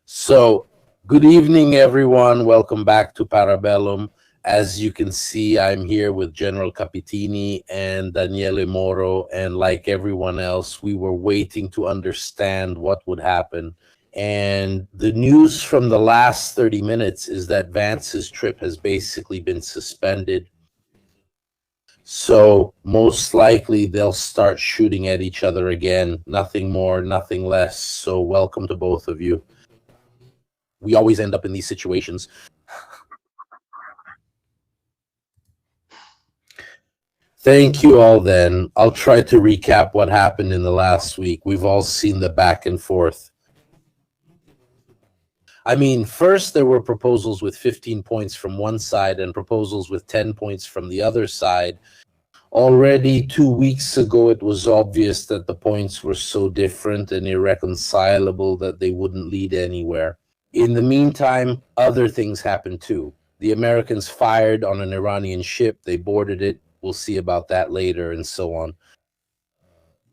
So, good evening, everyone. Welcome back to Parabellum. As you can see, I'm here with General Capitini and Daniele Moro. And like everyone else, we were waiting to understand what would happen. And the news from the last 30 minutes is that Vance's trip has basically been suspended. So, most likely, they'll start shooting at each other again. Nothing more, nothing less. So, welcome to both of you. We always end up in these situations. Thank you all then. I'll try to recap what happened in the last week. We've all seen the back and forth. I mean, first there were proposals with 15 points from one side and proposals with 10 points from the other side. Already 2 weeks ago, it was obvious that the points were so different and irreconcilable that they wouldn't lead anywhere. In the meantime, other things happened too. The Americans fired on an Iranian ship, they boarded it. We'll see about that later, and so on.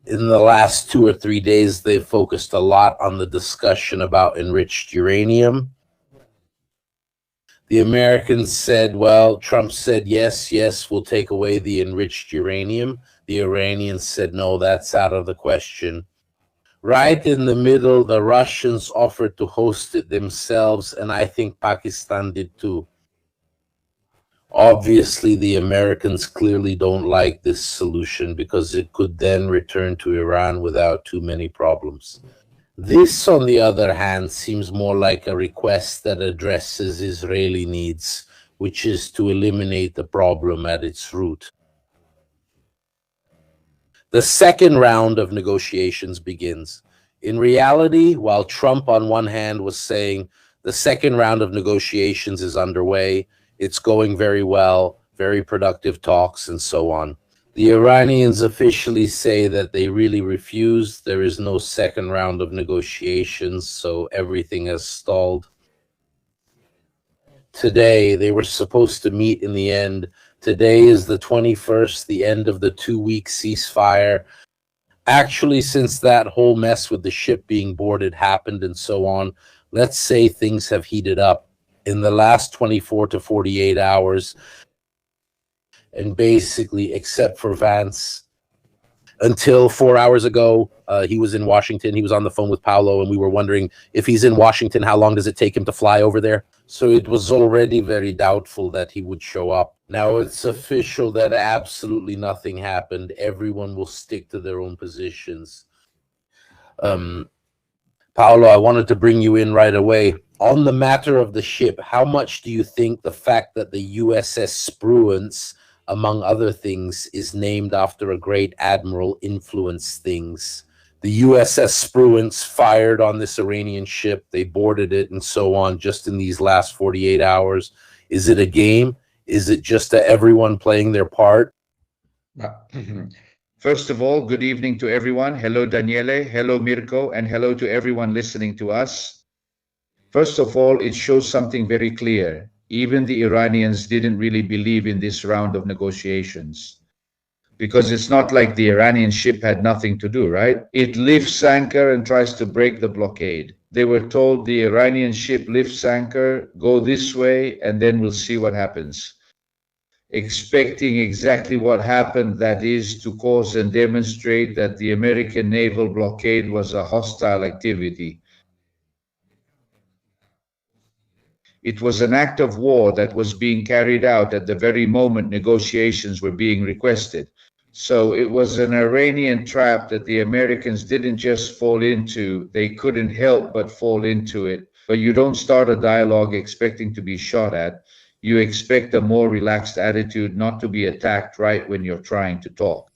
In the last 2 or 3 days, they focused a lot on the discussion about enriched uranium. The Americans said, well, Trump said, yes, we'll take away the enriched uranium. The Iranians said, no, that's out of the question. Right in the middle, the Russians offered to host it themselves, and I think Pakistan did too. Obviously, the Americans clearly don't like this solution because it could then return to Iran without too many problems. This, on the other hand, seems more like a request that addresses Israeli needs, which is to eliminate the problem at its root. The second round of negotiations begins. In reality, while Trump on one hand was saying the second round of negotiations is underway, it's going very well, very productive talks, and so on. The Iranians officially say that they really refused. There is no second round of negotiations, so everything has stalled. Today, they were supposed to meet in the end. Today is the 21st, the end of the 2-week ceasefire. Actually, since that whole mess with the ship being boarded happened and so on, let's say things have heated up. In the last 24 to 48 hours, and basically, except for Vance, until 4 hours ago, he was in Washington. He was on the phone with Paolo, and we were wondering if he's in Washington, how long does it take him to fly over there? So it was already very doubtful that he would show up. Now it's official that absolutely nothing happened. Everyone will stick to their own positions. Paolo, I wanted to bring you in right away. On the matter of the ship, how much do you think the fact that the USS Spruance, among other things, is named after a great admiral influenced things? The USS Spruance fired on this Iranian ship, they boarded it and so on just in these last 48 hours. Is it a game? Is it just everyone playing their part? First of all, good evening to everyone. Hello, Daniele. Hello, Mirko. And hello to everyone listening to us. First of all, it shows something very clear. Even the Iranians didn't really believe in this round of negotiations. Because it's not like the Iranian ship had nothing to do, right? It lifts anchor and tries to break the blockade. They were told the Iranian ship lifts anchor, go this way, and then we'll see what happens. Expecting exactly what happened, that is, to cause and demonstrate that the American naval blockade was a hostile activity. It was an act of war that was being carried out at the very moment negotiations were being requested. So it was an Iranian trap that the Americans didn't just fall into, they couldn't help but fall into it. But you don't start a dialogue expecting to be shot at. You expect a more relaxed attitude, not to be attacked right when you're trying to talk.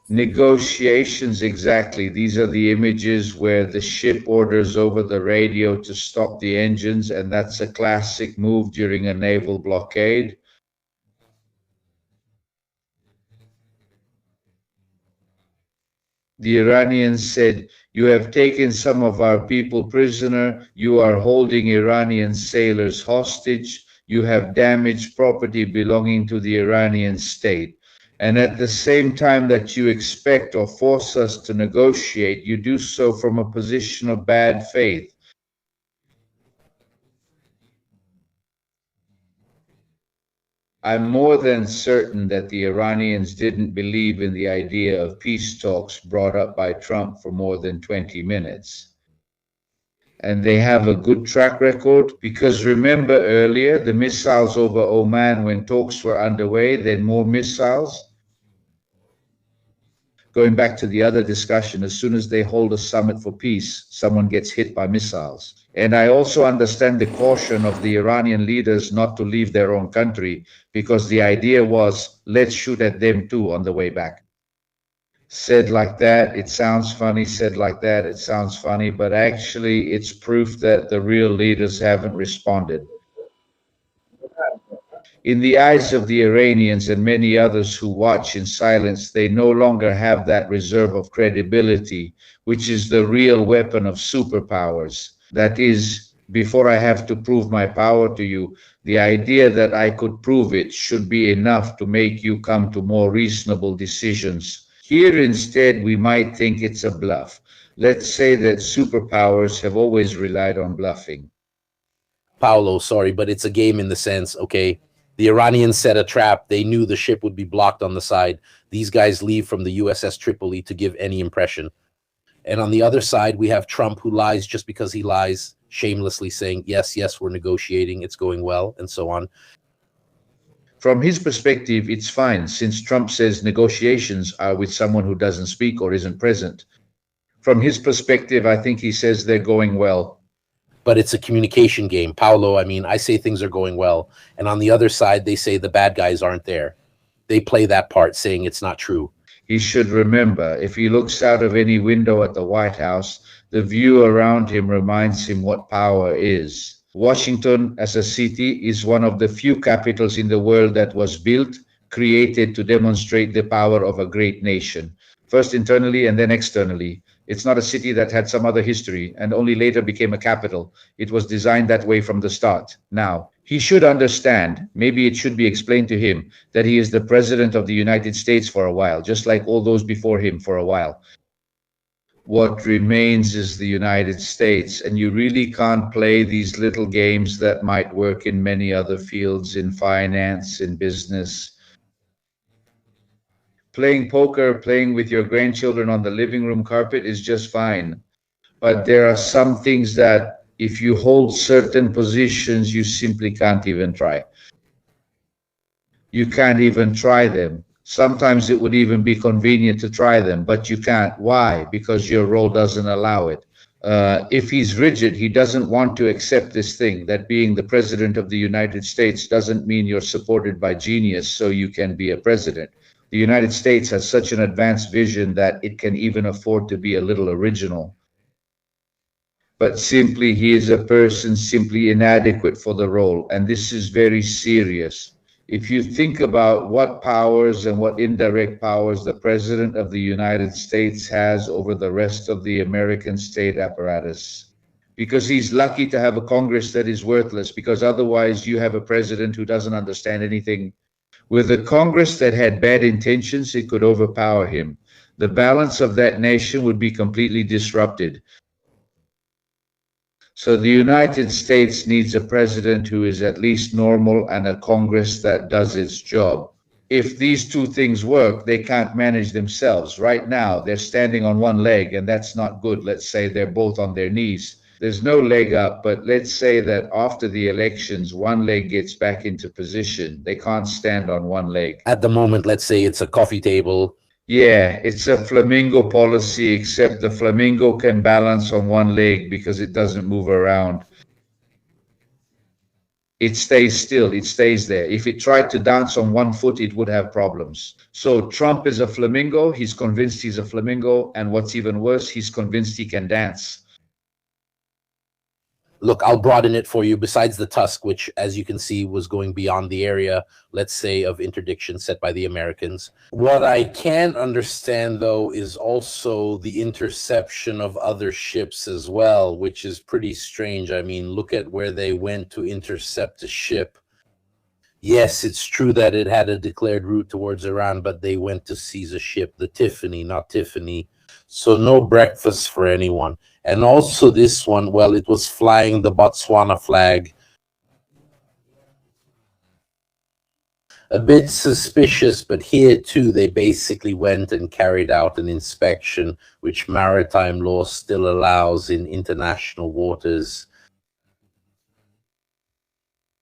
Negotiations, exactly. These are the images where the ship orders over the radio to stop the engines, and that's a classic move during a naval blockade. The Iranians said, you have taken some of our people prisoner, you are holding Iranian sailors hostage, you have damaged property belonging to the Iranian state. And at the same time that you expect or force us to negotiate, you do so from a position of bad faith. I'm more than certain that the Iranians didn't believe in the idea of peace talks brought up by Trump for more than 20 minutes. And they have a good track record because remember earlier the missiles over Oman when talks were underway, then more missiles. Going back to the other discussion, as soon as they hold a summit for peace, someone gets hit by missiles. And I also understand the caution of the Iranian leaders not to leave their own country because the idea was, let's shoot at them too on the way back. Said like that, it sounds funny. Said like that, it sounds funny. But actually, it's proof that the real leaders haven't responded. In the eyes of the Iranians and many others who watch in silence, they no longer have that reserve of credibility, which is the real weapon of superpowers. That is, before I have to prove my power to you, the idea that I could prove it should be enough to make you come to more reasonable decisions. Here instead, we might think it's a bluff. Let's say that superpowers have always relied on bluffing. Paolo, sorry, but it's a game in the sense, okay, the Iranians set a trap. They knew the ship would be blocked on the side. These guys leave from the USS Tripoli to give any impression. And on the other side, we have Trump who lies just because he lies, shamelessly saying, yes, yes, we're negotiating, it's going well, and so on. From his perspective, it's fine, since Trump says negotiations are with someone who doesn't speak or isn't present. From his perspective, I think he says they're going well. But it's a communication game. Paolo, I mean, I say things are going well. And on the other side, they say the bad guys aren't there. They play that part, saying it's not true. He should remember, if he looks out of any window at the White House, the view around him reminds him what power is. Washington, as a city, is one of the few capitals in the world that was built, created to demonstrate the power of a great nation, first internally and then externally. It's not a city that had some other history and only later became a capital. It was designed that way from the start. Now, he should understand, maybe it should be explained to him, that he is the president of the United States for a while, just like all those before him for a while. What remains is the United States, and you really can't play these little games that might work in many other fields, in finance, in business. Playing poker, playing with your grandchildren on the living room carpet is just fine. But there are some things that, if you hold certain positions, you simply can't even try. You can't even try them. Sometimes it would even be convenient to try them, but you can't. Why? Because your role doesn't allow it. If he's rigid, he doesn't want to accept this thing that being the president of the United States doesn't mean you're supported by genius so you can be a president. The United States has such an advanced vision that it can even afford to be a little original. But simply, he is a person simply inadequate for the role, and this is very serious. If you think about what powers and what indirect powers the President of the United States has over the rest of the American state apparatus, because he's lucky to have a Congress that is worthless, because otherwise you have a president who doesn't understand anything. With a Congress that had bad intentions, it could overpower him. The balance of that nation would be completely disrupted. So the United States needs a president who is at least normal and a Congress that does its job. If these two things work, they can't manage themselves. Right now, they're standing on one leg, and that's not good. Let's say they're both on their knees. There's no leg up, but let's say that after the elections, one leg gets back into position. They can't stand on one leg. At the moment, let's say it's a coffee table. Yeah, it's a flamingo policy, except the flamingo can balance on one leg because it doesn't move around. It stays still, it stays there. If it tried to dance on one foot, it would have problems. So Trump is a flamingo, he's convinced he's a flamingo, and what's even worse, he's convinced he can dance. Look, I'll broaden it for you. Besides the tusk, which, as you can see, was going beyond the area, let's say, of interdiction set by the Americans. What I can understand, though, is also the interception of other ships as well, which is pretty strange. I mean, look at where they went to intercept a ship. Yes, it's true that it had a declared route towards Iran, but they went to seize a ship, the Tiffany, not Tiffany. So no breakfast for anyone. And also this one, well, it was flying the Botswana flag. A bit suspicious, but here too they basically went and carried out an inspection, which maritime law still allows in international waters.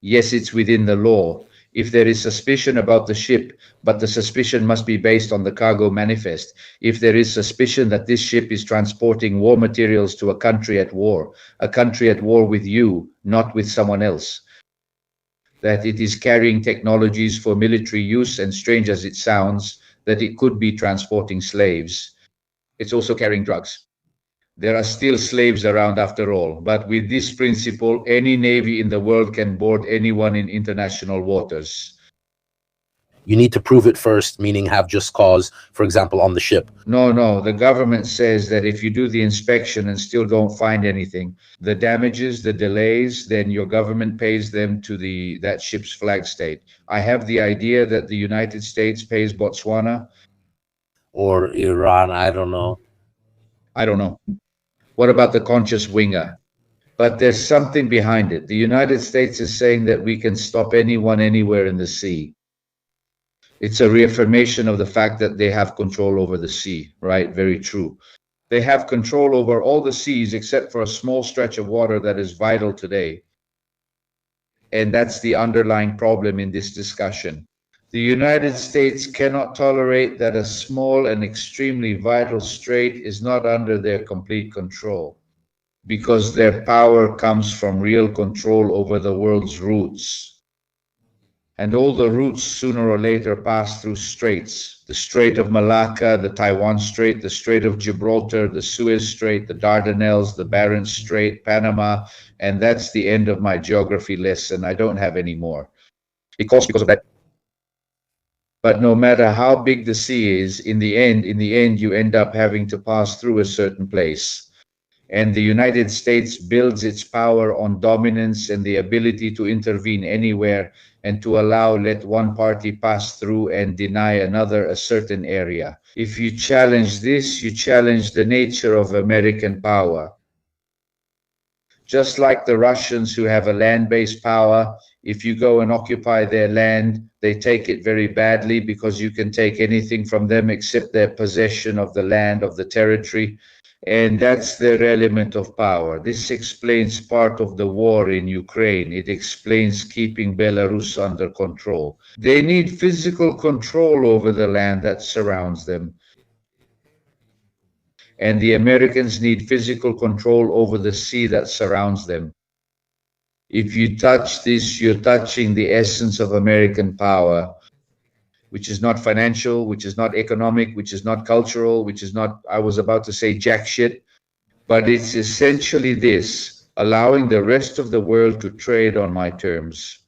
Yes, it's within the law. If there is suspicion about the ship, but the suspicion must be based on the cargo manifest. If there is suspicion that this ship is transporting war materials to a country at war with you, not with someone else, that it is carrying technologies for military use, and strange as it sounds, that it could be transporting slaves. It's also carrying drugs. There are still slaves around after all, but with this principle, any navy in the world can board anyone in international waters. You need to prove it first, meaning have just cause, for example, on the ship. No, the government says that if you do the inspection and still don't find anything, the damages, the delays, then your government pays them to that ship's flag state. I have the idea that the United States pays Botswana. Or Iran, I don't know. I don't know. What about the conscious winger? But there's something behind it. The United States is saying that we can stop anyone anywhere in the sea. It's a reaffirmation of the fact that they have control over the sea, right? Very true. They have control over all the seas except for a small stretch of water that is vital today. And that's the underlying problem in this discussion. The United States cannot tolerate that a small and extremely vital strait is not under their complete control, because their power comes from real control over the world's routes. And all the routes sooner or later pass through straits. The Strait of Malacca, the Taiwan Strait, the Strait of Gibraltar, the Suez Strait, the Dardanelles, the Barents Strait, Panama, and that's the end of my geography lesson. I don't have any more. Because of that. But no matter how big the sea is, in the end, you end up having to pass through a certain place. And the United States builds its power on dominance and the ability to intervene anywhere and to let one party pass through and deny another a certain area. If you challenge this, you challenge the nature of American power. Just like the Russians who have a land-based power, if you go and occupy their land, they take it very badly because you can take anything from them except their possession of the land, of the territory. And that's their element of power. This explains part of the war in Ukraine. It explains keeping Belarus under control. They need physical control over the land that surrounds them. And the Americans need physical control over the sea that surrounds them. If you touch this, you're touching the essence of American power, which is not financial, which is not economic, which is not cultural, which is not, I was about to say jack shit. But it's essentially this, allowing the rest of the world to trade on my terms.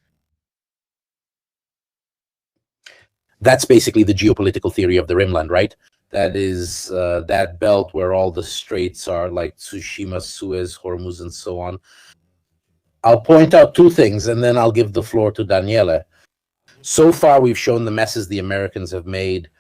That's basically the geopolitical theory of the Rimland, right? That is that belt where all the straits are, like Tsushima, Suez, Hormuz, and so on. I'll point out two things, and then I'll give the floor to Daniele. So far, we've shown the messes the Americans have made.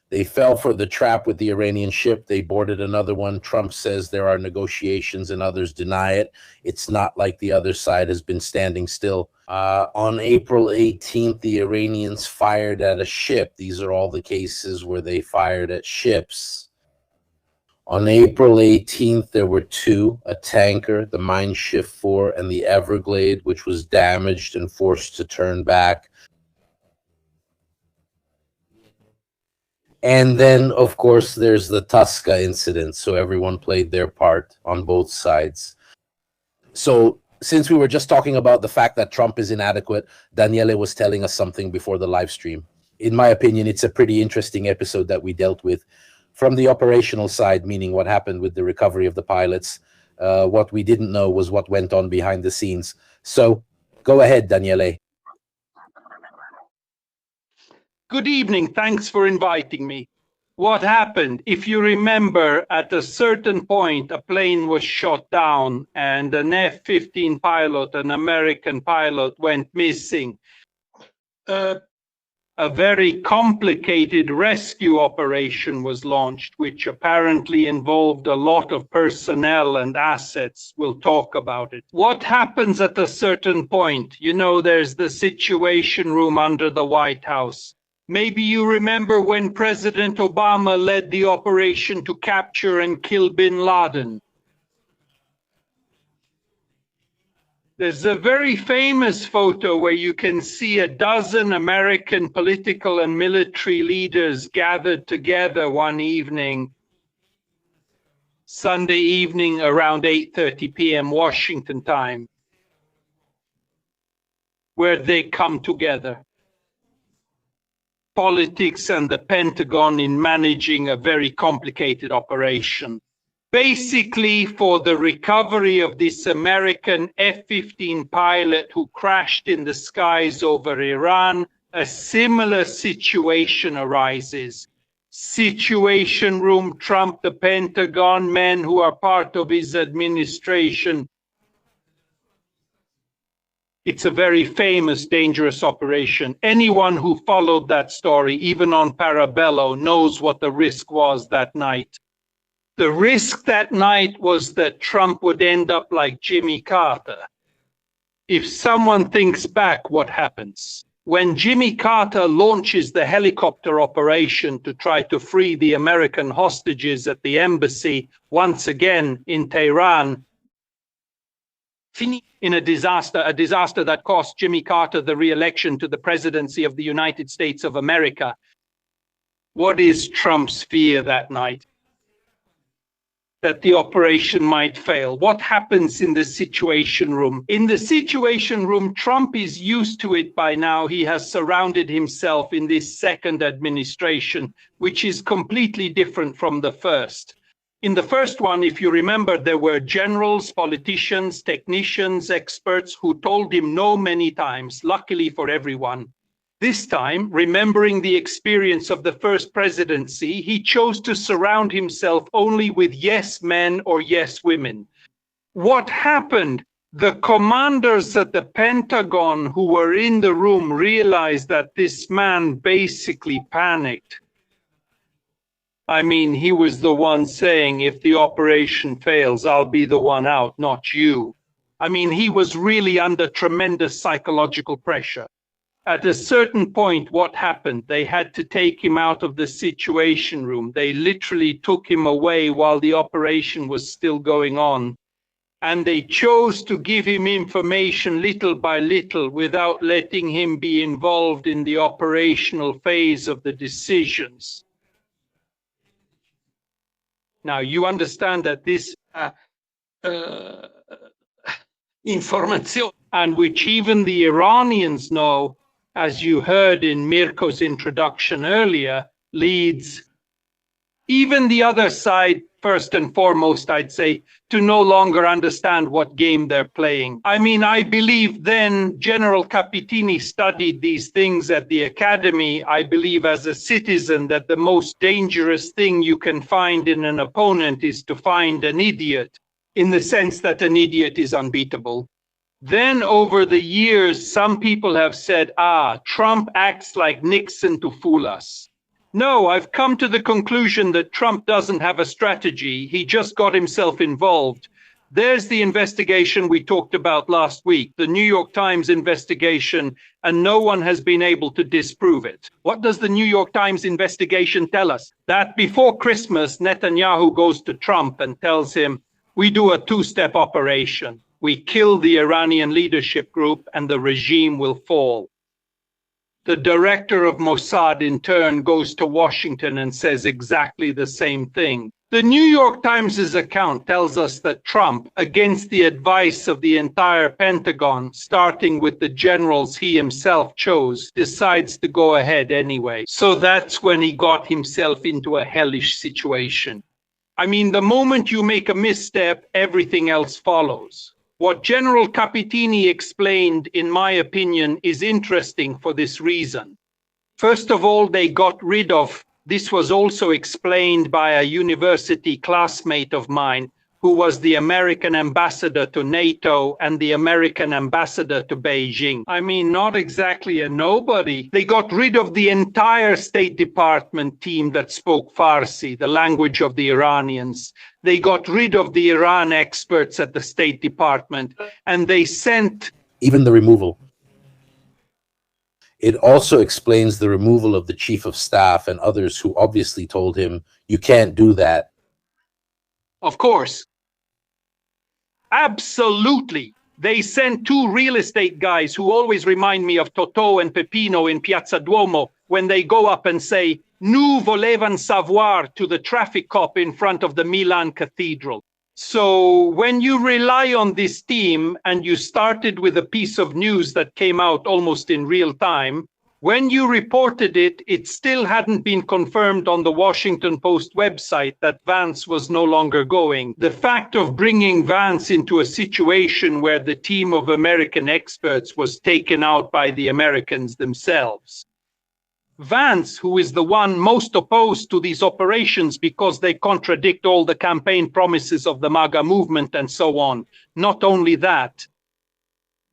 They fell for the trap with the Iranian ship. They boarded another one. Trump says there are negotiations and others deny it. It's not like the other side has been standing still. On April 18th, the Iranians fired at a ship. These are all the cases where they fired at ships. On April 18th, there were two, a tanker, the Mein Schiff 4, and the Everglade, which was damaged and forced to turn back. And then, of course, there's the Tuska incident. So everyone played their part on both sides. So since we were just talking about the fact that Trump is inadequate, Daniele was telling us something before the live stream. In my opinion, it's a pretty interesting episode that we dealt with. From the operational side, meaning what happened with the recovery of the pilots, what we didn't know was what went on behind the scenes. So go ahead, Daniele. Good evening. Thanks for inviting me. What happened? If you remember, at a certain point, a plane was shot down and an F-15 pilot, an American pilot, went missing. a very complicated rescue operation was launched, which apparently involved a lot of personnel and assets. We'll talk about it. What happens at a certain point? You know, there's the Situation Room under the White House. Maybe you remember when President Obama led the operation to capture and kill bin Laden. There's a very famous photo where you can see a dozen American political and military leaders gathered together one evening, Sunday evening around 8:30 p.m. Washington time, where they come together. Politics and the Pentagon in managing a very complicated operation. Basically, for the recovery of this American F-15 pilot who crashed in the skies over Iran, a similar situation arises. Situation Room, Trump, the Pentagon, men who are part of his administration. It's a very famous, dangerous operation. Anyone who followed that story, even on Parabello, knows what the risk was that night. The risk that night was that Trump would end up like Jimmy Carter. If someone thinks back, what happens? When Jimmy Carter launches the helicopter operation to try to free the American hostages at the embassy, once again in Tehran, in a disaster that cost Jimmy Carter the re-election to the presidency of the United States of America. What is Trump's fear that night? That the operation might fail. What happens in the Situation Room? In the Situation Room, Trump is used to it by now. He has surrounded himself in this second administration, which is completely different from the first. In the first one, if you remember, there were generals, politicians, technicians, experts who told him no many times, luckily for everyone. This time, remembering the experience of the first presidency, he chose to surround himself only with yes men or yes women. What happened? The commanders at the Pentagon who were in the room realized that this man basically panicked. I mean, he was the one saying, if the operation fails, I'll be the one out, not you. I mean, he was really under tremendous psychological pressure. At a certain point, what happened? They had to take him out of the Situation Room. They literally took him away while the operation was still going on. And they chose to give him information little by little without letting him be involved in the operational phase of the decisions. Now, you understand that this information, and which even the Iranians know, as you heard in Mirko's introduction earlier, leads even the other side, first and foremost, I'd say, to no longer understand what game they're playing. I mean, I believe then General Capitini studied these things at the academy. I believe as a citizen that the most dangerous thing you can find in an opponent is to find an idiot, in the sense that an idiot is unbeatable. Then over the years, some people have said, Trump acts like Nixon to fool us. No, I've come to the conclusion that Trump doesn't have a strategy. He just got himself involved. There's the investigation we talked about last week, the New York Times investigation, and no one has been able to disprove it. What does the New York Times investigation tell us? That before Christmas, Netanyahu goes to Trump and tells him, we do a two-step operation. We kill the Iranian leadership group and the regime will fall. The director of Mossad in turn goes to Washington and says exactly the same thing. The New York Times' account tells us that Trump, against the advice of the entire Pentagon, starting with the generals he himself chose, decides to go ahead anyway. So that's when he got himself into a hellish situation. I mean, the moment you make a misstep, everything else follows. What General Capitini explained, in my opinion, is interesting for this reason. First of all, they got rid of, this was also explained by a university classmate of mine, who was the American ambassador to NATO and the American ambassador to Beijing. I mean, not exactly a nobody. They got rid of the entire State Department team that spoke Farsi, the language of the Iranians. They got rid of the Iran experts at the State Department, and they sent... Even the removal. It also explains the removal of the chief of staff and others who obviously told him, you can't do that. Of course. Absolutely. They sent two real estate guys who always remind me of Totò and Peppino in Piazza Duomo when they go up and say, "Nous volevan savoir" to the traffic cop in front of the Milan Cathedral. So when you rely on this team and you started with a piece of news that came out almost in real time, when you reported it, it still hadn't been confirmed on the Washington Post website that Vance was no longer going. The fact of bringing Vance into a situation where the team of American experts was taken out by the Americans themselves. Vance, who is the one most opposed to these operations because they contradict all the campaign promises of the MAGA movement and so on. Not only that,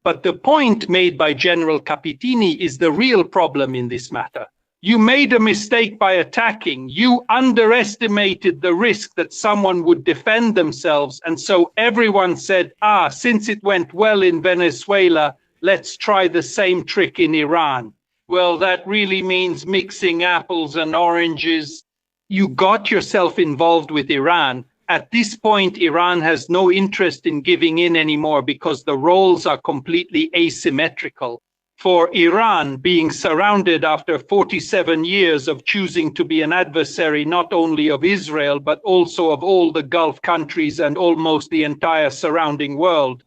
but the point made by General Capitini is the real problem in this matter. You made a mistake by attacking. You underestimated the risk that someone would defend themselves. And so everyone said, since it went well in Venezuela, let's try the same trick in Iran. Well, that really means mixing apples and oranges. You got yourself involved with Iran. At this point, Iran has no interest in giving in anymore because the roles are completely asymmetrical. For Iran, being surrounded after 47 years of choosing to be an adversary not only of Israel, but also of all the Gulf countries and almost the entire surrounding world,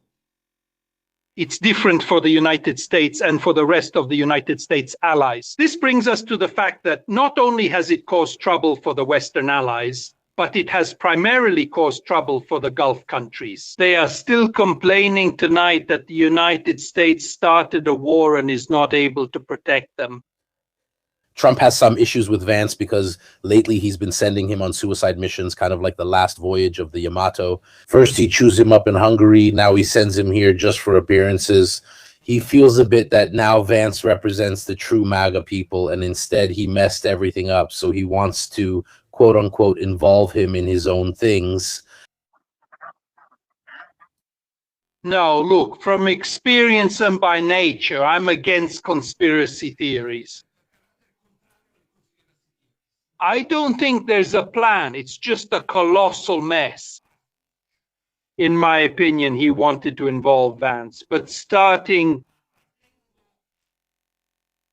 it's different for the United States and for the rest of the United States allies. This brings us to the fact that not only has it caused trouble for the Western allies, but it has primarily caused trouble for the Gulf countries. They are still complaining tonight that the United States started a war and is not able to protect them. Trump has some issues with Vance because lately he's been sending him on suicide missions, kind of like the last voyage of the Yamato. First he chews him up in Hungary, now he sends him here just for appearances. He feels a bit that now Vance represents the true MAGA people, and instead he messed everything up, so he wants to, quote unquote, involve him in his own things. No, look, from experience and by nature, I'm against conspiracy theories. I don't think there's a plan. It's just a colossal mess. In my opinion, he wanted to involve Vance, but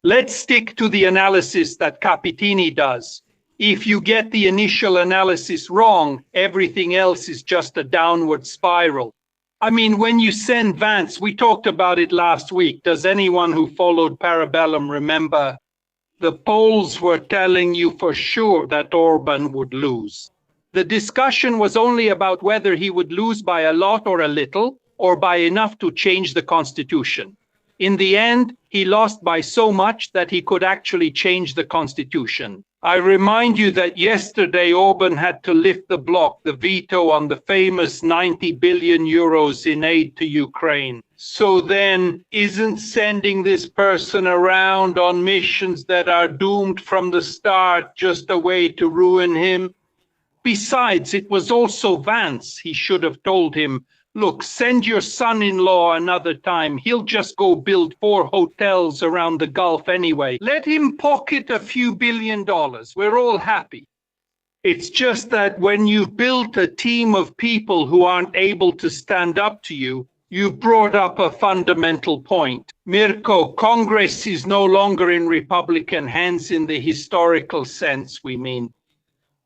let's stick to the analysis that Capitini does. If you get the initial analysis wrong, everything else is just a downward spiral. I mean, when you send Vance, we talked about it last week. Does anyone who followed Parabellum remember? The polls were telling you for sure that Orban would lose. The discussion was only about whether he would lose by a lot or a little, or by enough to change the constitution. In the end, he lost by so much that he could actually change the constitution. I remind you that yesterday Orban had to lift the block, the veto on the famous 90 billion euros in aid to Ukraine. So then, isn't sending this person around on missions that are doomed from the start just a way to ruin him? Besides, it was also Vance. He should have told him, look, send your son-in-law another time. He'll just go build 4 hotels around the Gulf anyway. Let him pocket a few $1 billion. We're all happy. It's just that when you've built a team of people who aren't able to stand up to you, you've brought up a fundamental point. Mirko, Congress is no longer in Republican hands in the historical sense, we mean.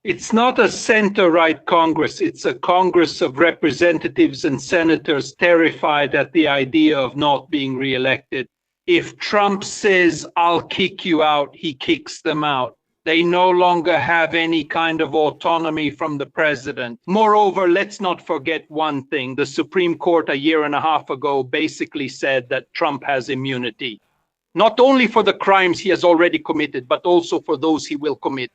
It's not a center-right Congress. It's a Congress of representatives and senators terrified at the idea of not being reelected. If Trump says, I'll kick you out, he kicks them out. They no longer have any kind of autonomy from the president. Moreover, let's not forget one thing. The Supreme Court a year and a half ago basically said that Trump has immunity, not only for the crimes he has already committed, but also for those he will commit.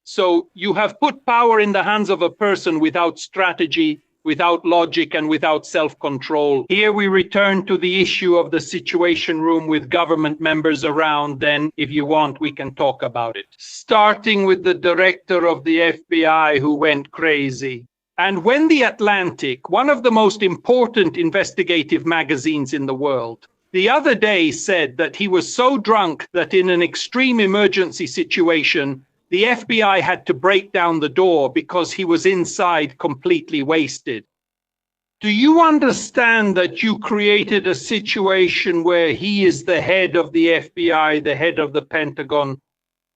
So you have put power in the hands of a person without strategy, without logic and without self-control. Here we return to the issue of the Situation Room with government members around. Then, if you want, we can talk about it. Starting with the director of the FBI who went crazy. And when The Atlantic, one of the most important investigative magazines in the world, the other day said that he was so drunk that in an extreme emergency situation, the FBI had to break down the door because he was inside completely wasted. Do you understand that you created a situation where he is the head of the FBI, the head of the Pentagon?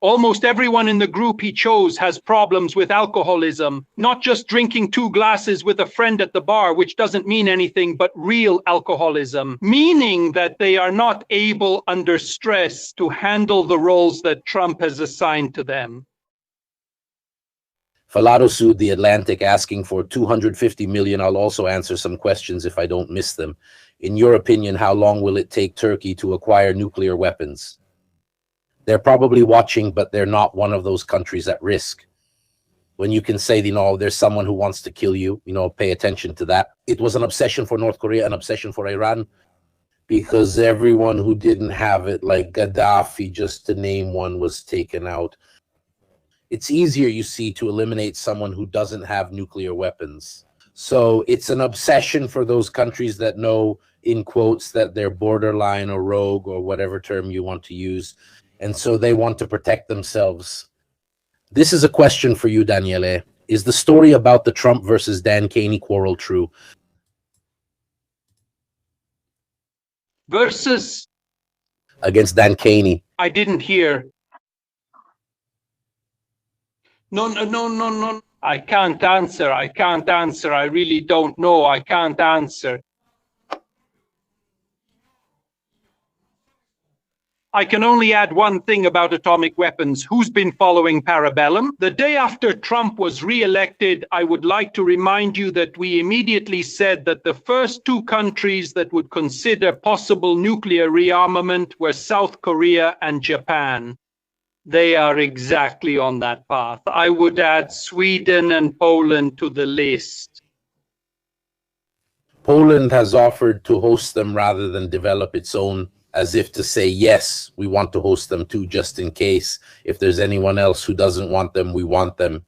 Almost everyone in the group he chose has problems with alcoholism, not just drinking 2 glasses with a friend at the bar, which doesn't mean anything, but real alcoholism, meaning that they are not able under stress to handle the roles that Trump has assigned to them. Falato sued The Atlantic, asking for $250 million. I'll also answer some questions if I don't miss them. In your opinion, how long will it take Turkey to acquire nuclear weapons? They're probably watching, but they're not one of those countries at risk. When you can say, there's someone who wants to kill you, pay attention to that. It was an obsession for North Korea, an obsession for Iran, because everyone who didn't have it, like Gaddafi, just to name one, was taken out. It's easier, you see, to eliminate someone who doesn't have nuclear weapons. So it's an obsession for those countries that know, in quotes, that they're borderline or rogue or whatever term you want to use. And so they want to protect themselves. This is a question for you, Daniele. Is the story about the Trump versus Dan Caney quarrel true? Versus? Against Dan Caney. I didn't hear. No. I can't answer. I really don't know. I can't answer. I can only add one thing about atomic weapons. Who's been following Parabellum? The day after Trump was re-elected, I would like to remind you that we immediately said that the first 2 countries that would consider possible nuclear rearmament were South Korea and Japan. They are exactly on that path. I would add Sweden and Poland to the list. Poland has offered to host them rather than develop its own, as if to say, yes, we want to host them too, just in case. If there's anyone else who doesn't want them, we want them.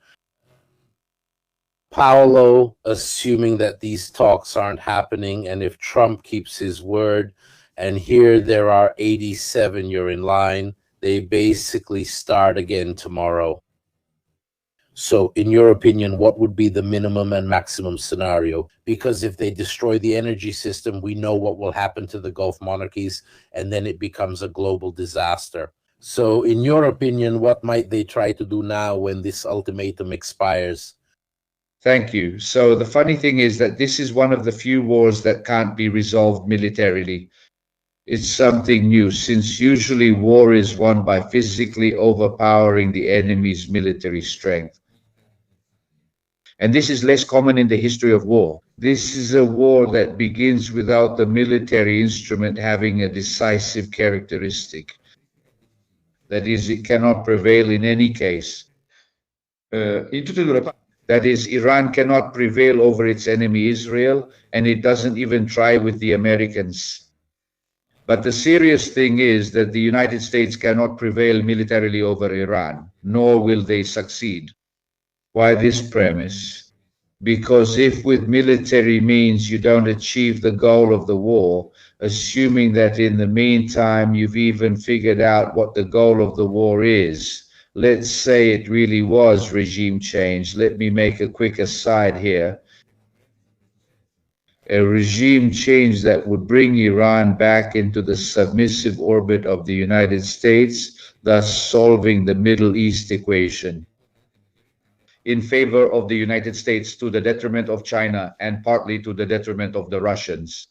Paolo, assuming that these talks aren't happening, and if Trump keeps his word, and here there are 87, you're in line, they basically start again tomorrow. So in your opinion, what would be the minimum and maximum scenario? Because if they destroy the energy system, we know what will happen to the Gulf monarchies, and then it becomes a global disaster. So in your opinion, what might they try to do now when this ultimatum expires? Thank you. So the funny thing is that this is one of the few wars that can't be resolved militarily. It's something new, since usually war is won by physically overpowering the enemy's military strength. And this is less common in the history of war. This is a war that begins without the military instrument having a decisive characteristic. That is, it cannot prevail in any case. That is, Iran cannot prevail over its enemy Israel, and it doesn't even try with the Americans. But the serious thing is that the United States cannot prevail militarily over Iran, nor will they succeed. Why this premise? Because if with military means you don't achieve the goal of the war, assuming that in the meantime you've even figured out what the goal of the war is, let's say it really was regime change. Let me make a quick aside here. A regime change that would bring Iran back into the submissive orbit of the United States, thus solving the Middle East equation in favor of the United States to the detriment of China and partly to the detriment of the Russians.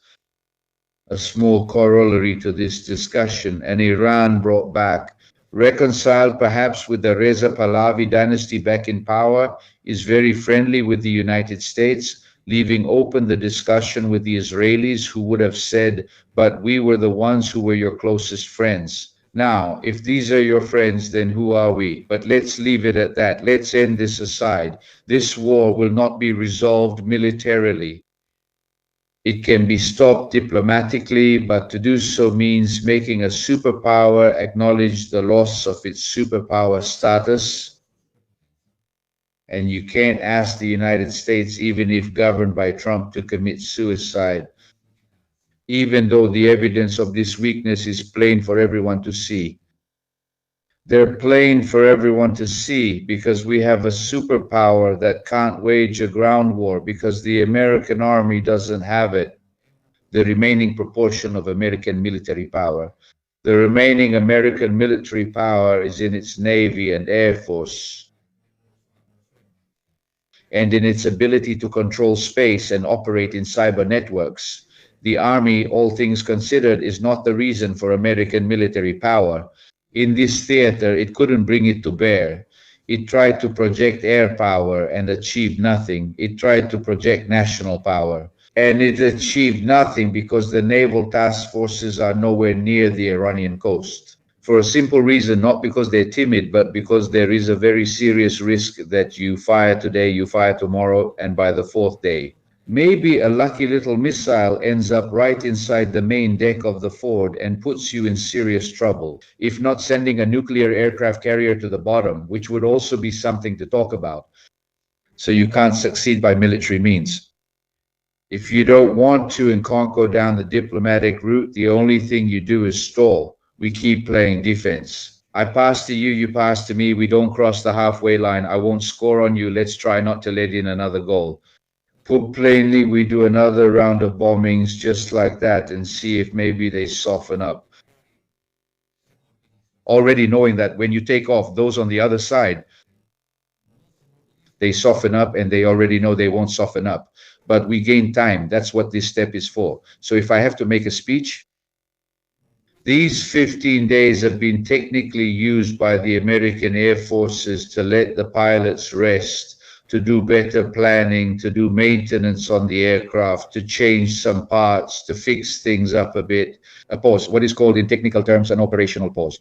A small corollary to this discussion, and Iran brought back, reconciled perhaps with the Reza Pahlavi dynasty back in power, is very friendly with the United States, leaving open the discussion with the Israelis, who would have said, but we were the ones who were your closest friends. Now, if these are your friends, then who are we? But let's leave it at that. Let's end this aside. This war will not be resolved militarily. It can be stopped diplomatically, but to do so means making a superpower acknowledge the loss of its superpower status. And you can't ask the United States, even if governed by Trump, to commit suicide, even though the evidence of this weakness is plain for everyone to see. They're plain for everyone to see because we have a superpower that can't wage a ground war because the American army doesn't have it, the remaining proportion of American military power. The remaining American military power is in its Navy and Air Force and in its ability to control space and operate in cyber networks. The Army, all things considered, is not the reason for American military power. In this theater, it couldn't bring it to bear. It tried to project air power and achieved nothing. It tried to project national power. And it achieved nothing because the naval task forces are nowhere near the Iranian coast. For a simple reason, not because they're timid, but because there is a very serious risk that you fire today, you fire tomorrow, and by the fourth day, maybe a lucky little missile ends up right inside the main deck of the Ford and puts you in serious trouble, if not sending a nuclear aircraft carrier to the bottom, which would also be something to talk about. So you can't succeed by military means. If you don't want to and can't go down the diplomatic route, the only thing you do is stall. We keep playing defense. I pass to you, you pass to me. We don't cross the halfway line. I won't score on you. Let's try not to let in another goal. Put plainly, we do another round of bombings just like that and see if maybe they soften up. Already knowing that when you take off, those on the other side, they soften up and they already know they won't soften up. But we gain time. That's what this step is for. So if I have to make a speech, these 15 days have been technically used by the American Air Forces to let the pilots rest, to do better planning, to do maintenance on the aircraft, to change some parts, to fix things up a bit. A pause, what is called in technical terms an operational pause.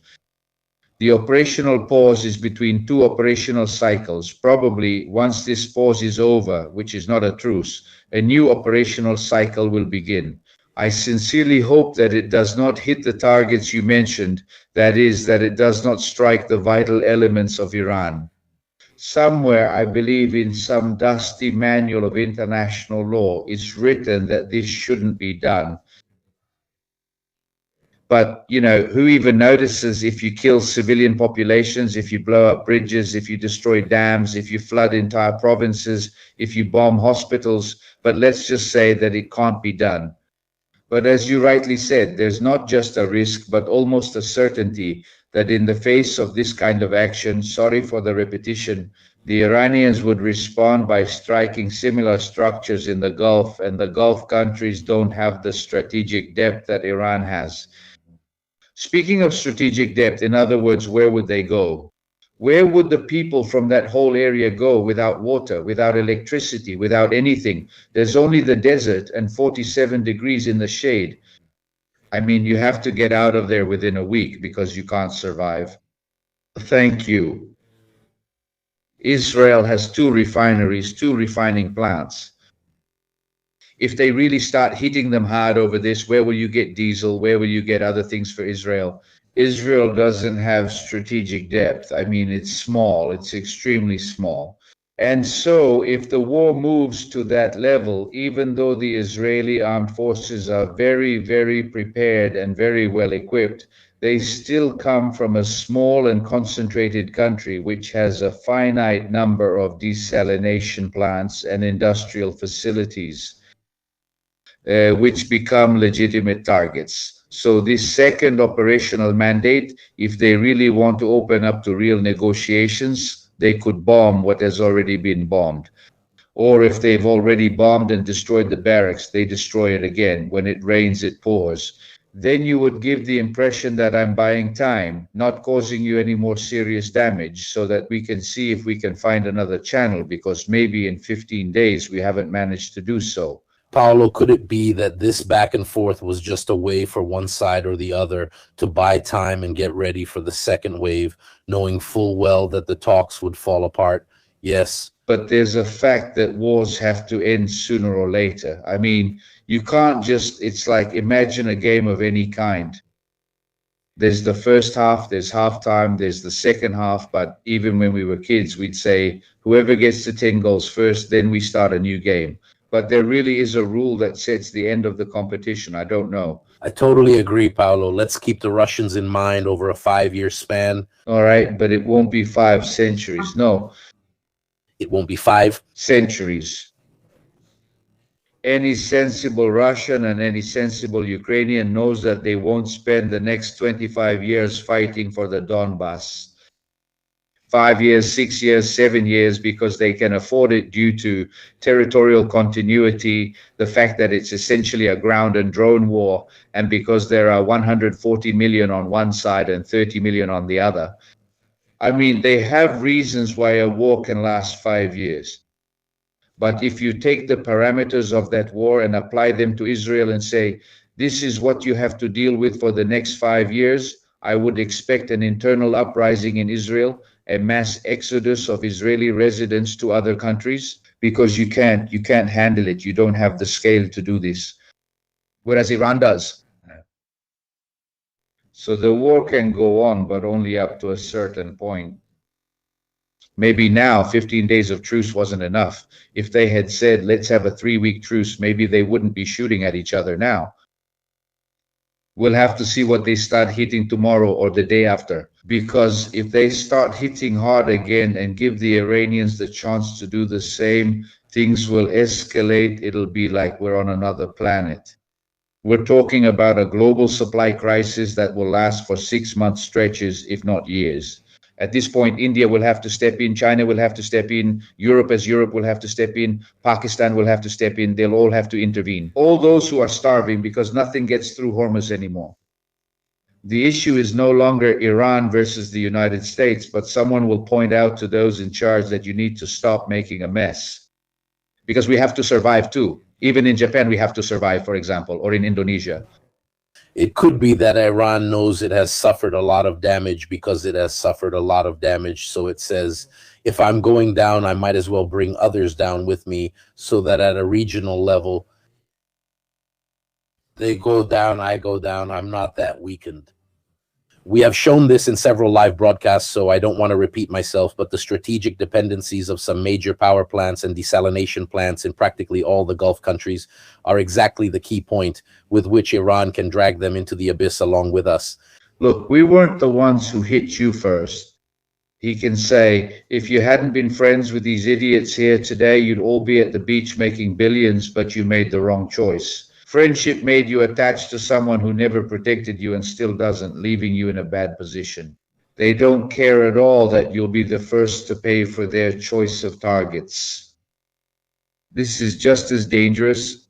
The operational pause is between two operational cycles. Probably once this pause is over, which is not a truce, a new operational cycle will begin. I sincerely hope that it does not hit the targets you mentioned, that is, that it does not strike the vital elements of Iran. Somewhere, I believe in some dusty manual of international law, it's written that this shouldn't be done. But, you know, who even notices if you kill civilian populations, if you blow up bridges, if you destroy dams, if you flood entire provinces, if you bomb hospitals? But let's just say that it can't be done. But as you rightly said, there's not just a risk, but almost a certainty that in the face of this kind of action, sorry for the repetition, the Iranians would respond by striking similar structures in the Gulf, and the Gulf countries don't have the strategic depth that Iran has. Speaking of strategic depth, in other words, where would they go? Where would the people from that whole area go without water, without electricity, without anything? There's only the desert and 47 degrees in the shade. I mean, you have to get out of there within a week because you can't survive. Thank you. Israel has two refineries, two refining plants. If they really start hitting them hard over this, where will you get diesel? Where will you get other things for Israel? Israel doesn't have strategic depth. I mean, it's small, it's extremely small. And so, if the war moves to that level, even though the Israeli armed forces are very, very prepared and very well equipped, they still come from a small and concentrated country which has a finite number of desalination plants and industrial facilities, which become legitimate targets. So this second operational mandate, if they really want to open up to real negotiations, they could bomb what has already been bombed. Or if they've already bombed and destroyed the barracks, they destroy it again. When it rains, it pours. Then you would give the impression that I'm buying time, not causing you any more serious damage, so that we can see if we can find another channel, because maybe in 15 days we haven't managed to do so. Paolo, could it be that this back and forth was just a way for one side or the other to buy time and get ready for the second wave, knowing full well that the talks would fall apart? Yes. But there's a fact that wars have to end sooner or later. I mean, you can't just, it's like imagine a game of any kind. There's the first half, there's halftime, there's the second half. But even when we were kids, we'd say, whoever gets to 10 goals first, then we start a new game. But there really is a rule that sets the end of the competition. I don't know. I totally agree, Paolo. Let's keep the Russians in mind over a 5-year span. All right, but it won't be 5 centuries. No. It won't be 5 centuries. Any sensible Russian and any sensible Ukrainian knows that they won't spend the next 25 years fighting for the Donbass. 5 years, 6 years, 7 years, because they can afford it due to territorial continuity, the fact that it's essentially a ground and drone war, and because there are 140 million on one side and 30 million on the other. I mean, they have reasons why a war can last 5 years. But if you take the parameters of that war and apply them to Israel and say, this is what you have to deal with for the next 5 years, I would expect an internal uprising in Israel, a mass exodus of Israeli residents to other countries, because you can't handle it. You don't have the scale to do this. Whereas Iran does. So the war can go on, but only up to a certain point. Maybe now 15 days of truce wasn't enough. If they had said, let's have a 3-week truce, maybe they wouldn't be shooting at each other now. We'll have to see what they start hitting tomorrow or the day after. Because if they start hitting hard again and give the Iranians the chance to do the same, things will escalate. It'll be like we're on another planet. We're talking about a global supply crisis that will last for 6-month stretches, if not years. At this point, India will have to step in, China will have to step in, Europe will have to step in, Pakistan will have to step in, they'll all have to intervene. All those who are starving because nothing gets through Hormuz anymore. The issue is no longer Iran versus the United States, but someone will point out to those in charge that you need to stop making a mess. Because we have to survive too. Even in Japan, we have to survive, for example, or in Indonesia. It could be that Iran knows it has suffered a lot of damage because it has suffered a lot of damage. So it says, if I'm going down, I might as well bring others down with me, so that at a regional level, they go down, I go down, I'm not that weakened. We have shown this in several live broadcasts, so I don't want to repeat myself, but the strategic dependencies of some major power plants and desalination plants in practically all the Gulf countries are exactly the key point with which Iran can drag them into the abyss along with us. Look, we weren't the ones who hit you first. He can say, if you hadn't been friends with these idiots here today, you'd all be at the beach making billions, but you made the wrong choice. Friendship made you attached to someone who never protected you and still doesn't, leaving you in a bad position. They don't care at all that you'll be the first to pay for their choice of targets. This is just as dangerous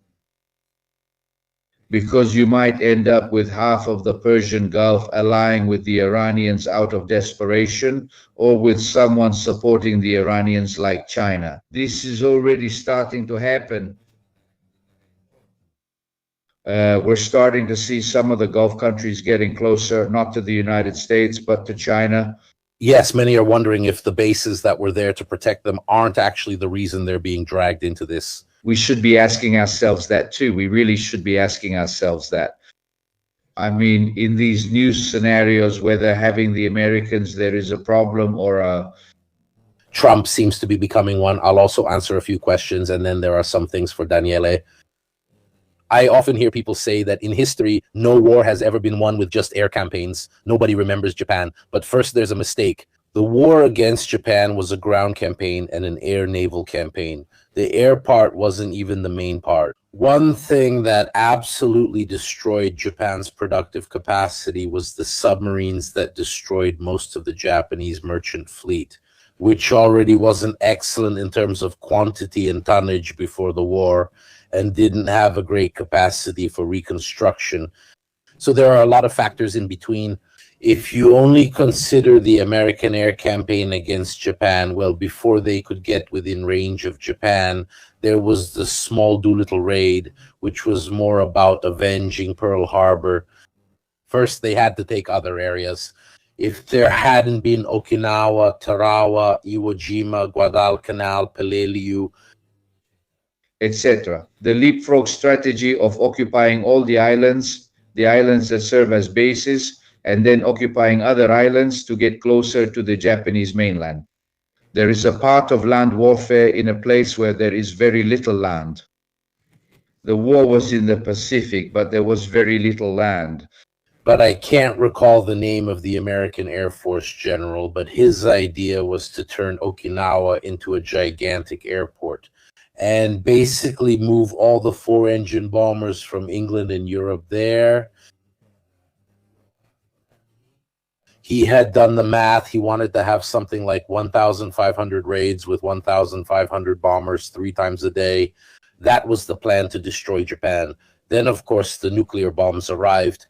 because you might end up with half of the Persian Gulf allying with the Iranians out of desperation, or with someone supporting the Iranians like China. This is already starting to happen. We're starting to see some of the Gulf countries getting closer, not to the United States, but to China. Yes, many are wondering if the bases that were there to protect them aren't actually the reason they're being dragged into this. We should be asking ourselves that too. We really should be asking ourselves that. I mean, in these new scenarios, whether having the Americans there is a problem or a... Trump seems to be becoming one. I'll also answer a few questions, and then there are some things for Daniele. I often hear people say that in history, no war has ever been won with just air campaigns. Nobody remembers Japan. But first, there's a mistake. The war against Japan was a ground campaign and an air naval campaign. The air part wasn't even the main part. One thing that absolutely destroyed Japan's productive capacity was the submarines that destroyed most of the Japanese merchant fleet, which already wasn't excellent in terms of quantity and tonnage before the war, and didn't have a great capacity for reconstruction. So there are a lot of factors in between. If you only consider the American air campaign against Japan, well, before they could get within range of Japan, there was the small Doolittle raid, which was more about avenging Pearl Harbor. First, they had to take other areas. If there hadn't been Okinawa, Tarawa, Iwo Jima, Guadalcanal, Peleliu, etc., the leapfrog strategy of occupying all the islands that serve as bases, and then occupying other islands to get closer to the Japanese mainland. There is a part of land warfare in a place where there is very little land. The war was in the Pacific, but there was very little land. but I can't recall the name of the American Air Force general, but his idea was to turn Okinawa into a gigantic airport and basically move all the four-engine bombers from England and Europe there. He had done the math. He wanted to have something like 1,500 raids with 1,500 bombers 3 times a day. That was the plan to destroy Japan. Then, of course, the nuclear bombs arrived.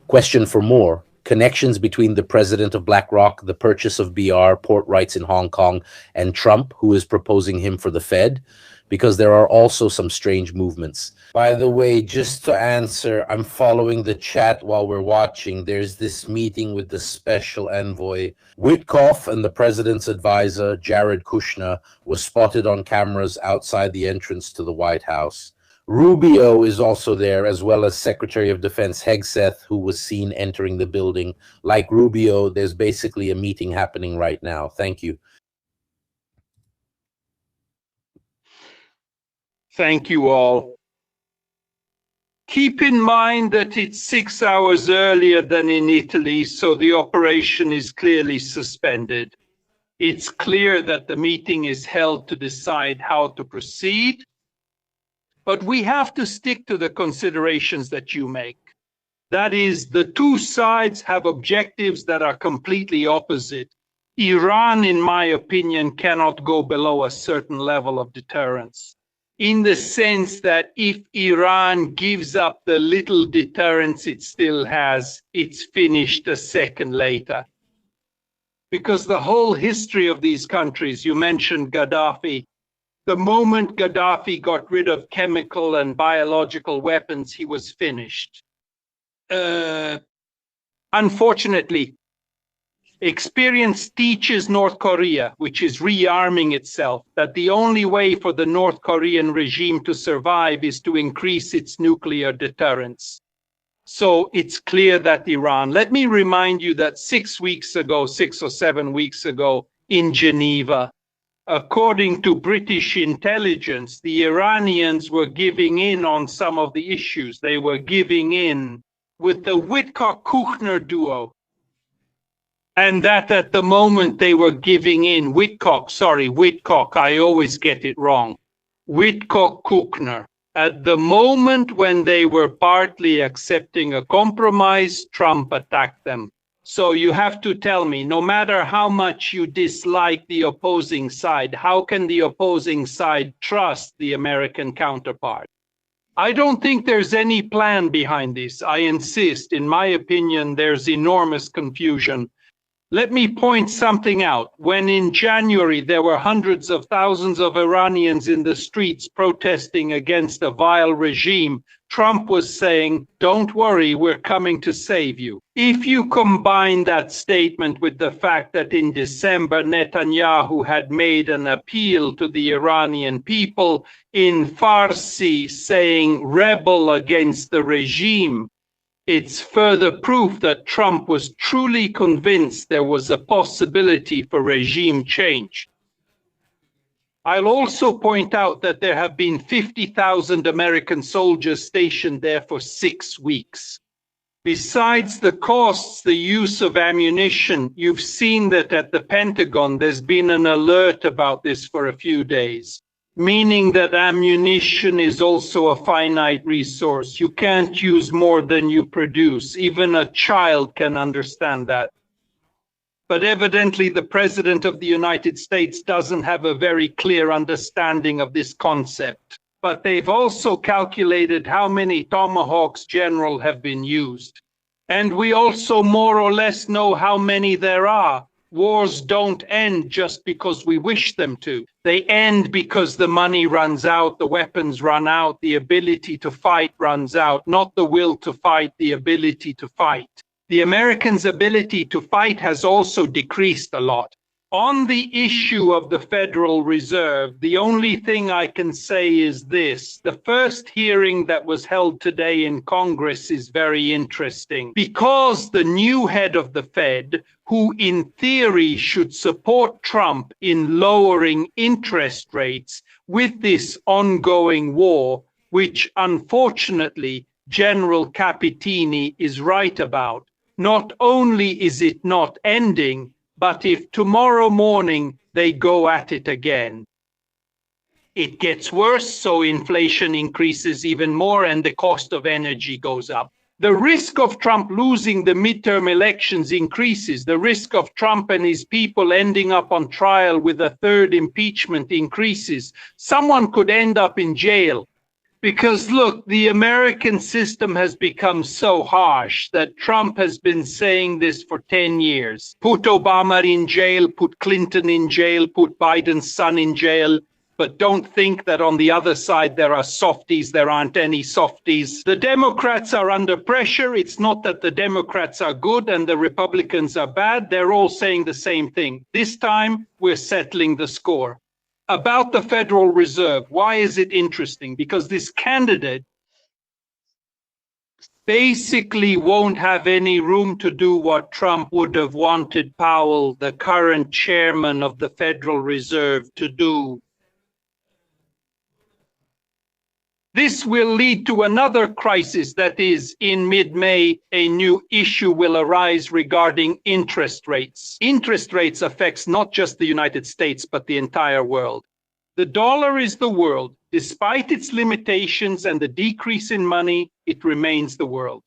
Question for more. Connections between the president of BlackRock, the purchase of BR, port rights in Hong Kong, and Trump, who is proposing him for the Fed? Because there are also some strange movements. By the way, just to answer, I'm following the chat while we're watching. There's this meeting with the special envoy. Witkoff and the president's advisor, Jared Kushner, was spotted on cameras outside the entrance to the White House. Rubio is also there, as well as Secretary of Defense Hegseth, who was seen entering the building. Like Rubio, there's basically a meeting happening right now. Thank you. Thank you all. Keep in mind that it's 6 hours earlier than in Italy, so the operation is clearly suspended. It's clear that the meeting is held to decide how to proceed, but we have to stick to the considerations that you make. That is, the two sides have objectives that are completely opposite. Iran, in my opinion, cannot go below a certain level of deterrence, in the sense that if Iran gives up the little deterrence it still has, it's finished a second later. Because the whole history of these countries, you mentioned Gaddafi, the moment Gaddafi got rid of chemical and biological weapons, he was finished. Unfortunately, experience teaches North Korea, which is rearming itself, that the only way for the North Korean regime to survive is to increase its nuclear deterrence. So it's clear that Iran, let me remind you that 6 or 7 weeks ago in Geneva, according to British intelligence, the Iranians were giving in on some of the issues. They were giving in with the Witkoff-Kuchner duo. And that at the moment they were giving in, Witkoff, I always get it wrong. Witkoff-Kuchner. At the moment when they were partly accepting a compromise, Trump attacked them. So you have to tell me, no matter how much you dislike the opposing side, how can the opposing side trust the American counterpart? I don't think there's any plan behind this. I insist. In my opinion, there's enormous confusion. Let me point something out. When in January there were hundreds of thousands of Iranians in the streets protesting against a vile regime, Trump was saying, don't worry, we're coming to save you. If you combine that statement with the fact that in December Netanyahu had made an appeal to the Iranian people in Farsi saying rebel against the regime, it's further proof that Trump was truly convinced there was a possibility for regime change. I'll also point out that there have been 50,000 American soldiers stationed there for 6 weeks. Besides the costs, the use of ammunition, you've seen that at the Pentagon there's been an alert about this for a few days. Meaning that ammunition is also a finite resource. You can't use more than you produce. Even a child can understand that. But evidently the President of the United States doesn't have a very clear understanding of this concept. But they've also calculated how many Tomahawks general have been used. And we also more or less know how many there are. Wars don't end just because we wish them to. They end because the money runs out, the weapons run out, the ability to fight runs out, not the will to fight, the ability to fight. The Americans' ability to fight has also decreased a lot. On the issue of the Federal Reserve, the only thing I can say is this. The first hearing that was held today in Congress is very interesting because the new head of the Fed, who in theory should support Trump in lowering interest rates with this ongoing war, which unfortunately General Capitini is right about, not only is it not ending, but if tomorrow morning they go at it again, it gets worse, so inflation increases even more and the cost of energy goes up. The risk of Trump losing the midterm elections increases. The risk of Trump and his people ending up on trial with a third impeachment increases. Someone could end up in jail. Because look, the American system has become so harsh that Trump has been saying this for 10 years. Put Obama in jail, put Clinton in jail, put Biden's son in jail. But don't think that on the other side there are softies. There aren't any softies. The Democrats are under pressure. It's not that the Democrats are good and the Republicans are bad. They're all saying the same thing. This time, we're settling the score. About the Federal Reserve, why is it interesting? Because this candidate basically won't have any room to do what Trump would have wanted Powell, the current chairman of the Federal Reserve, to do. This will lead to another crisis, that is, in mid-May, a new issue will arise regarding interest rates. Interest rates affects not just the United States, but the entire world. The dollar is the world. Despite its limitations and the decrease in money, it remains the world.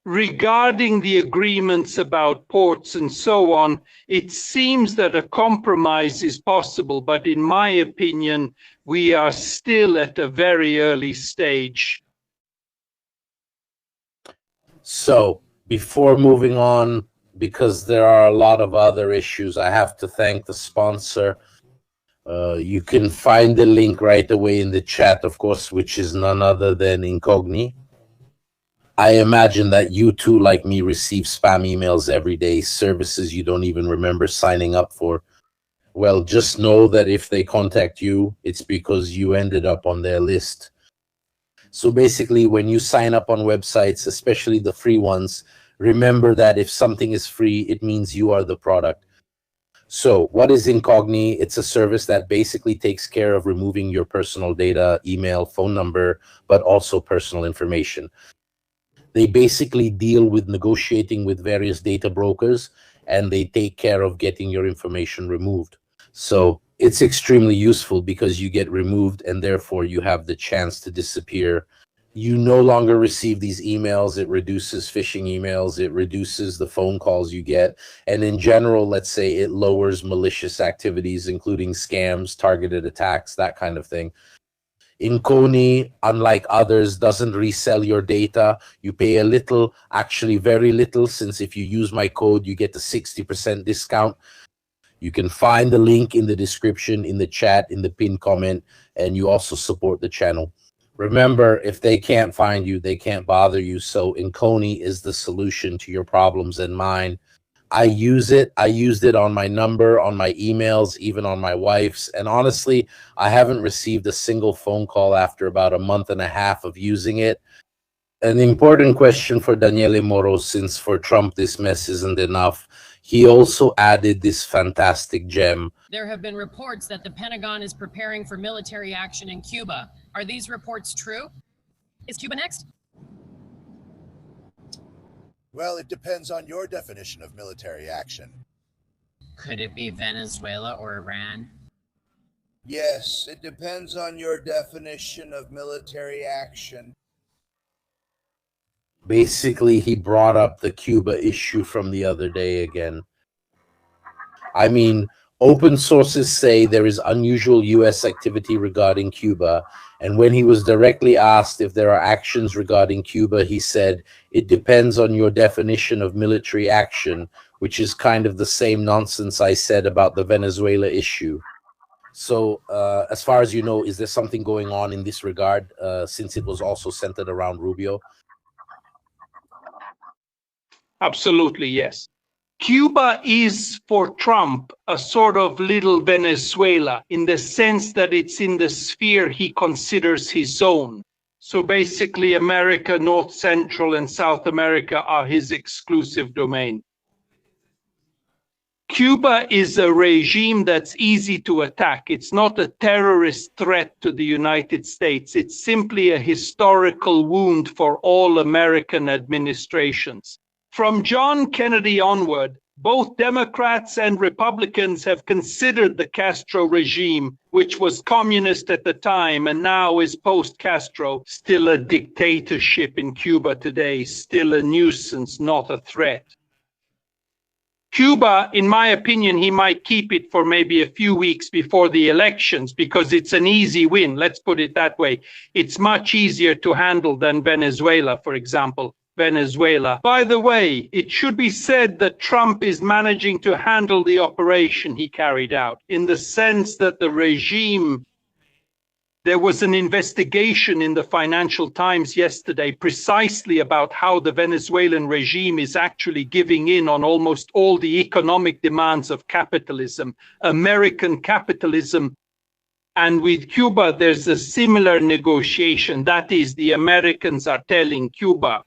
Regarding the agreements about ports and so on, it seems that a compromise is possible, but in my opinion, we are still at a very early stage. So, before moving on, because there are a lot of other issues, I have to thank the sponsor. You can find the link right away in the chat, of course, which is none other than Incogni. I imagine that you too, like me, receive spam emails every day, services you don't even remember signing up for. Well, just know that if they contact you, it's because you ended up on their list. So basically, when you sign up on websites, especially the free ones, remember that if something is free, it means you are the product. So what is Incogni? It's a service that basically takes care of removing your personal data, email, phone number, but also personal information. They basically deal with negotiating with various data brokers, and they take care of getting your information removed. So it's extremely useful because you get removed and therefore you have the chance to disappear. You no longer receive these emails. It reduces phishing emails. It reduces the phone calls you get. And in general, let's say it lowers malicious activities, including scams, targeted attacks, that kind of thing. Incogni, unlike others, doesn't resell your data. You pay a little, actually very little, since if you use my code, you get a 60% discount. You can find the link in the description, in the chat, in the pinned comment, and you also support the channel. Remember, if they can't find you, they can't bother you. So Incogni is the solution to your problems and mine. I use it. I used it on my number, on my emails, even on my wife's. And honestly, I haven't received a single phone call after about a month and a half of using it. An important question for Daniele Moro, since for Trump this mess isn't enough. He also added this fantastic gem. There have been reports that the Pentagon is preparing for military action in Cuba. Are these reports true? Is Cuba next? Well, it depends on your definition of military action. Could it be Venezuela or Iran? Yes, it depends on your definition of military action. Basically, he brought up the Cuba issue from the other day again. I mean, Open sources say there is unusual U.S. activity regarding Cuba, and when he was directly asked if there are actions regarding Cuba, he said, "It depends on your definition of military action," which is kind of the same nonsense I said about the Venezuela issue. So, as far as you know, is there something going on in this regard, since it was also centered around Rubio? Absolutely, yes. Cuba is for Trump a sort of little Venezuela in the sense that it's in the sphere he considers his own. So basically, America, North Central, and South America are his exclusive domain. Cuba is a regime that's easy to attack. It's not a terrorist threat to the United States. It's simply a historical wound for all American administrations. From John Kennedy onward, both Democrats and Republicans have considered the Castro regime, which was communist at the time and now is post-Castro, still a dictatorship in Cuba today, still a nuisance, not a threat. Cuba, in my opinion, he might keep it for maybe a few weeks before the elections because it's an easy win. Let's put it that way. It's much easier to handle than Venezuela, for example. Venezuela. By the way, it should be said that Trump is managing to handle the operation he carried out in the sense that the regime. There was an investigation in the Financial Times yesterday precisely about how the Venezuelan regime is actually giving in on almost all the economic demands of capitalism, American capitalism. And with Cuba, there's a similar negotiation. That is, the Americans are telling Cuba,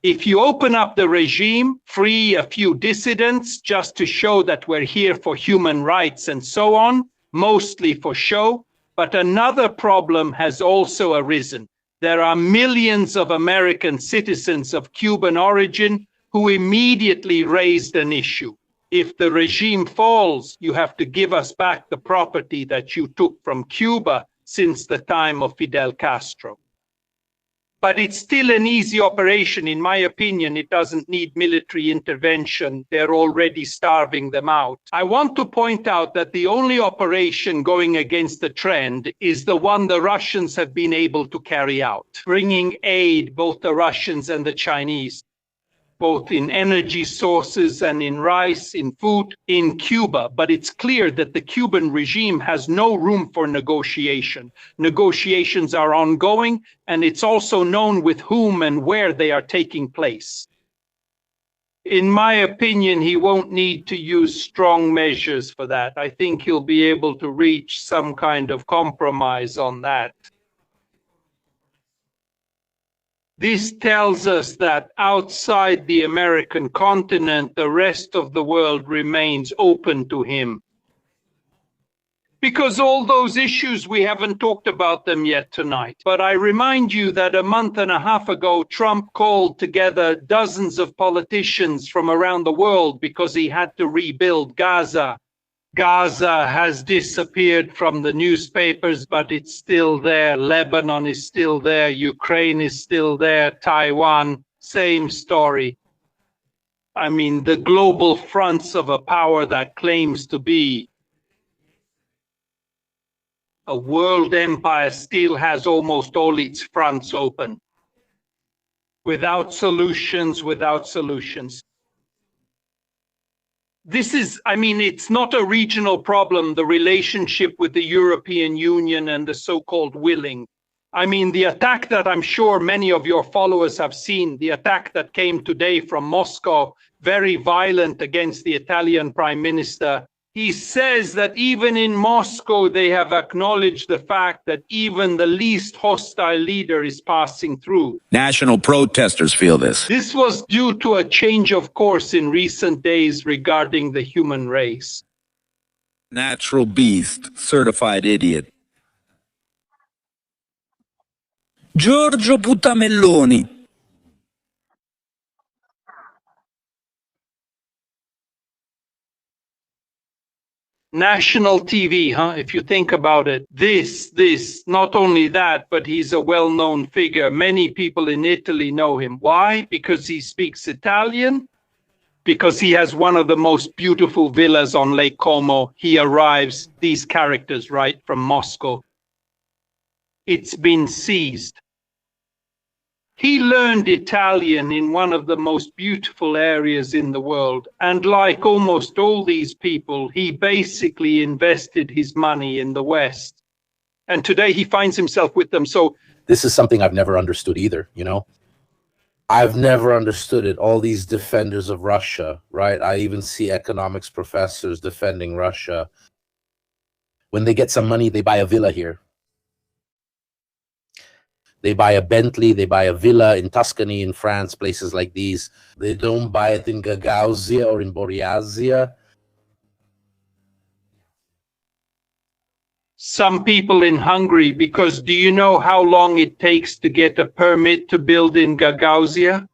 if you open up the regime, free a few dissidents just to show that we're here for human rights and so on, mostly for show. But another problem has also arisen. There are millions of American citizens of Cuban origin who immediately raised an issue. If the regime falls, you have to give us back the property that you took from Cuba since the time of Fidel Castro. But it's still an easy operation. In my opinion, it doesn't need military intervention. They're already starving them out. I want to point out that the only operation going against the trend is the one the Russians have been able to carry out, bringing aid, both the Russians and the Chinese, both in energy sources and in rice, in food, in Cuba. But it's clear that the Cuban regime has no room for negotiation. Negotiations are ongoing, and it's also known with whom and where they are taking place. In my opinion, he won't need to use strong measures for that. I think he'll be able to reach some kind of compromise on that. This tells us that outside the American continent, the rest of the world remains open to him. Because all those issues, we haven't talked about them yet tonight. But I remind you that a month and a half ago, Trump called together dozens of politicians from around the world because he had to rebuild Gaza. Gaza has disappeared from the newspapers, but it's still there. Lebanon is still there. Ukraine is still there. Taiwan, same story. I mean, the global fronts of a power that claims to be a world empire still has almost all its fronts open. Without solutions, without solutions. This is, I mean, it's not a regional problem, the relationship with the European Union and the so-called willing. I mean, the attack that I'm sure many of your followers have seen, the attack that came today from Moscow, very violent against the Italian Prime Minister. He says that even in Moscow, they have acknowledged the fact that even the least hostile leader is passing through. National protesters feel this. This was due to a change of course in recent days regarding the human race. Natural beast, certified idiot. Giorgio Butamelloni. National TV, huh? If you think about it, this, not only that, but he's a well-known figure. Many people in Italy know him. Why? Because he speaks Italian, because he has one of the most beautiful villas on Lake Como. He arrives, these characters, right, from Moscow. It's been seized. He learned Italian in one of the most beautiful areas in the world. And like almost all these people, he basically invested his money in the West. And today he finds himself with them. So this is something I've never understood either, you know? I've never understood it. All these defenders of Russia, right? I even see economics professors defending Russia. When they get some money, they buy a villa here. They buy a Bentley, they buy a villa in Tuscany, in France, places like these. They don't buy it in Gagauzia or in Boreasia. some people in Hungary, because do you know how long it takes to get a permit to build in Gagauzia?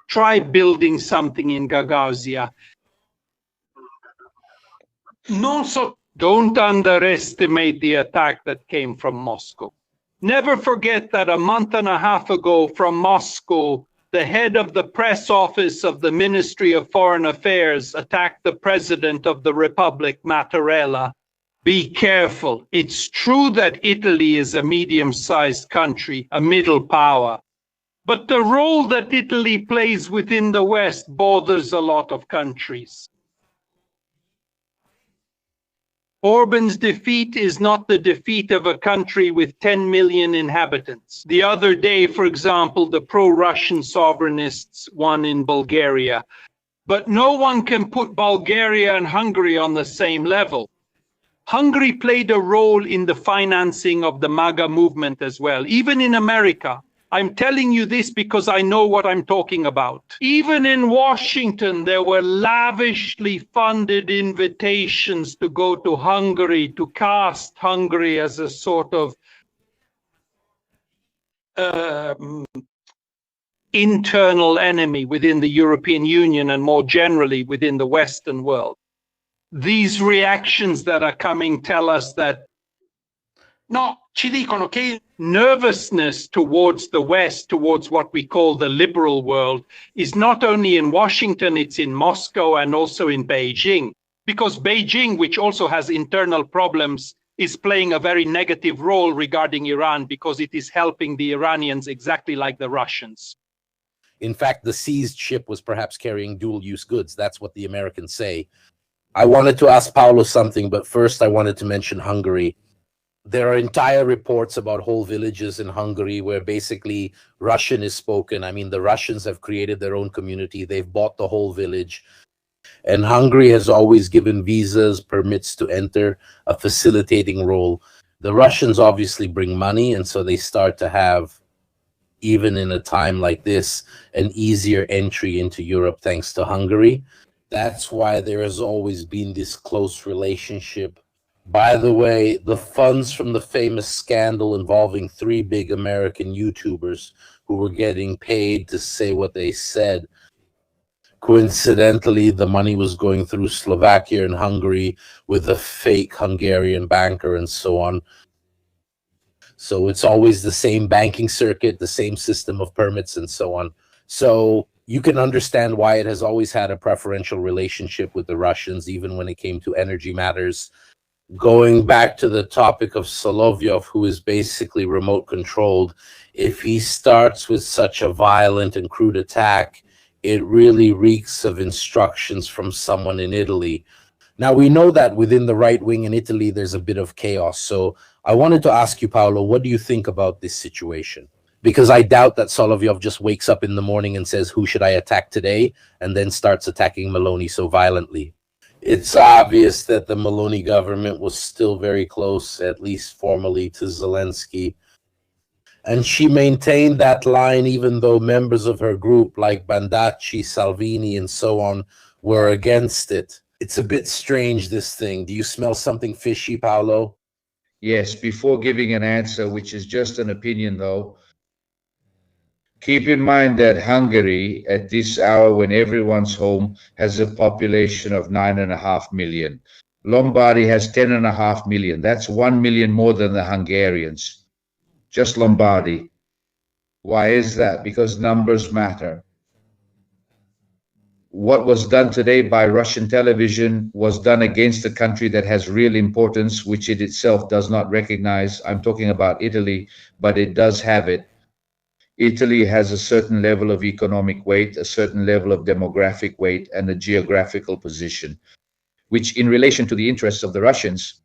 Try building something in Gagauzia. Don't underestimate the attack that came from Moscow. Never forget that a month and a half ago from Moscow, the head of the press office of the Ministry of Foreign Affairs attacked the president of the Republic, Mattarella. Be careful. It's true that Italy is a medium-sized country, a middle power. But the role that Italy plays within the West bothers a lot of countries. Orban's defeat is not the defeat of a country with 10 million inhabitants. The other day, for example, the pro-Russian sovereignists won in Bulgaria. But no one can put Bulgaria and Hungary on the same level. Hungary played a role in the financing of the MAGA movement as well, even in America. I'm telling you this because I know what I'm talking about. Even in Washington, there were lavishly funded invitations to go to Hungary, to cast Hungary as a sort of internal enemy within the European Union and more generally within the Western world. These reactions that are coming tell us that nervousness towards the West, towards what we call the liberal world, is not only in Washington, it's in Moscow and also in Beijing. Because Beijing, which also has internal problems, is playing a very negative role regarding Iran because it is helping the Iranians exactly like the Russians. In fact, the seized ship was perhaps carrying dual-use goods. That's what the Americans say. I wanted to ask Paolo something, but first I wanted to mention Hungary. There are entire reports about whole villages in Hungary where basically Russian is spoken. I mean, the Russians have created their own community. They've bought the whole village. And Hungary has always given visas, permits to enter, a facilitating role. The Russians obviously bring money, and so they start to have, even in a time like this, an easier entry into Europe thanks to Hungary. That's why there has always been this close relationship. By the way, the funds from the famous scandal involving 3 big American YouTubers who were getting paid to say what they said, coincidentally, the money was going through Slovakia and Hungary with a fake Hungarian banker and so on. So it's always the same banking circuit, the same system of permits and so on. So you can understand why it has always had a preferential relationship with the Russians, even when it came to energy matters. Going back to the topic of Solovyov, who is basically remote controlled, if he starts with such a violent and crude attack, it really reeks of instructions from someone in Italy. Now, we know that within the right wing in Italy, there's a bit of chaos. So I wanted to ask you, Paolo, what do you think about this situation? Because I doubt that Solovyov just wakes up in the morning and says, who should I attack today? And then starts attacking Meloni so violently. It's obvious that the Meloni government was still very close, at least formally, to Zelensky. And she maintained that line even though members of her group like Bandacci, Salvini, and so on were against it. It's a bit strange, this thing. Do you smell something fishy, Paolo? Yes, before giving an answer, which is just an opinion though, keep in mind that Hungary, at this hour when everyone's home, has a population of 9.5 million. Lombardy has 10.5 million. That's 1 million more than the Hungarians. Just Lombardy. Why is that? Because numbers matter. what was done today by Russian television was done against a country that has real importance, which it itself does not recognize. I'm talking about Italy, but it does have it. Italy has a certain level of economic weight, a certain level of demographic weight, and a geographical position, which, in relation to the interests of the Russians,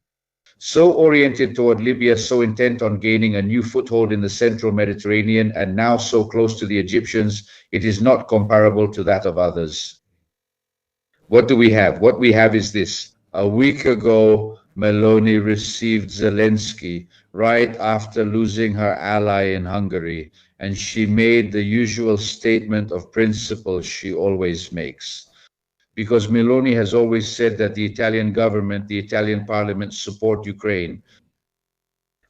so oriented toward Libya, so intent on gaining a new foothold in the central Mediterranean, and now so close to the Egyptians, it is not comparable to that of others. What do we have? What we have is this. A week ago, Meloni received Zelensky right after losing her ally in Hungary, and she made the usual statement of principle she always makes. Because Meloni has always said that the Italian government, the Italian parliament support Ukraine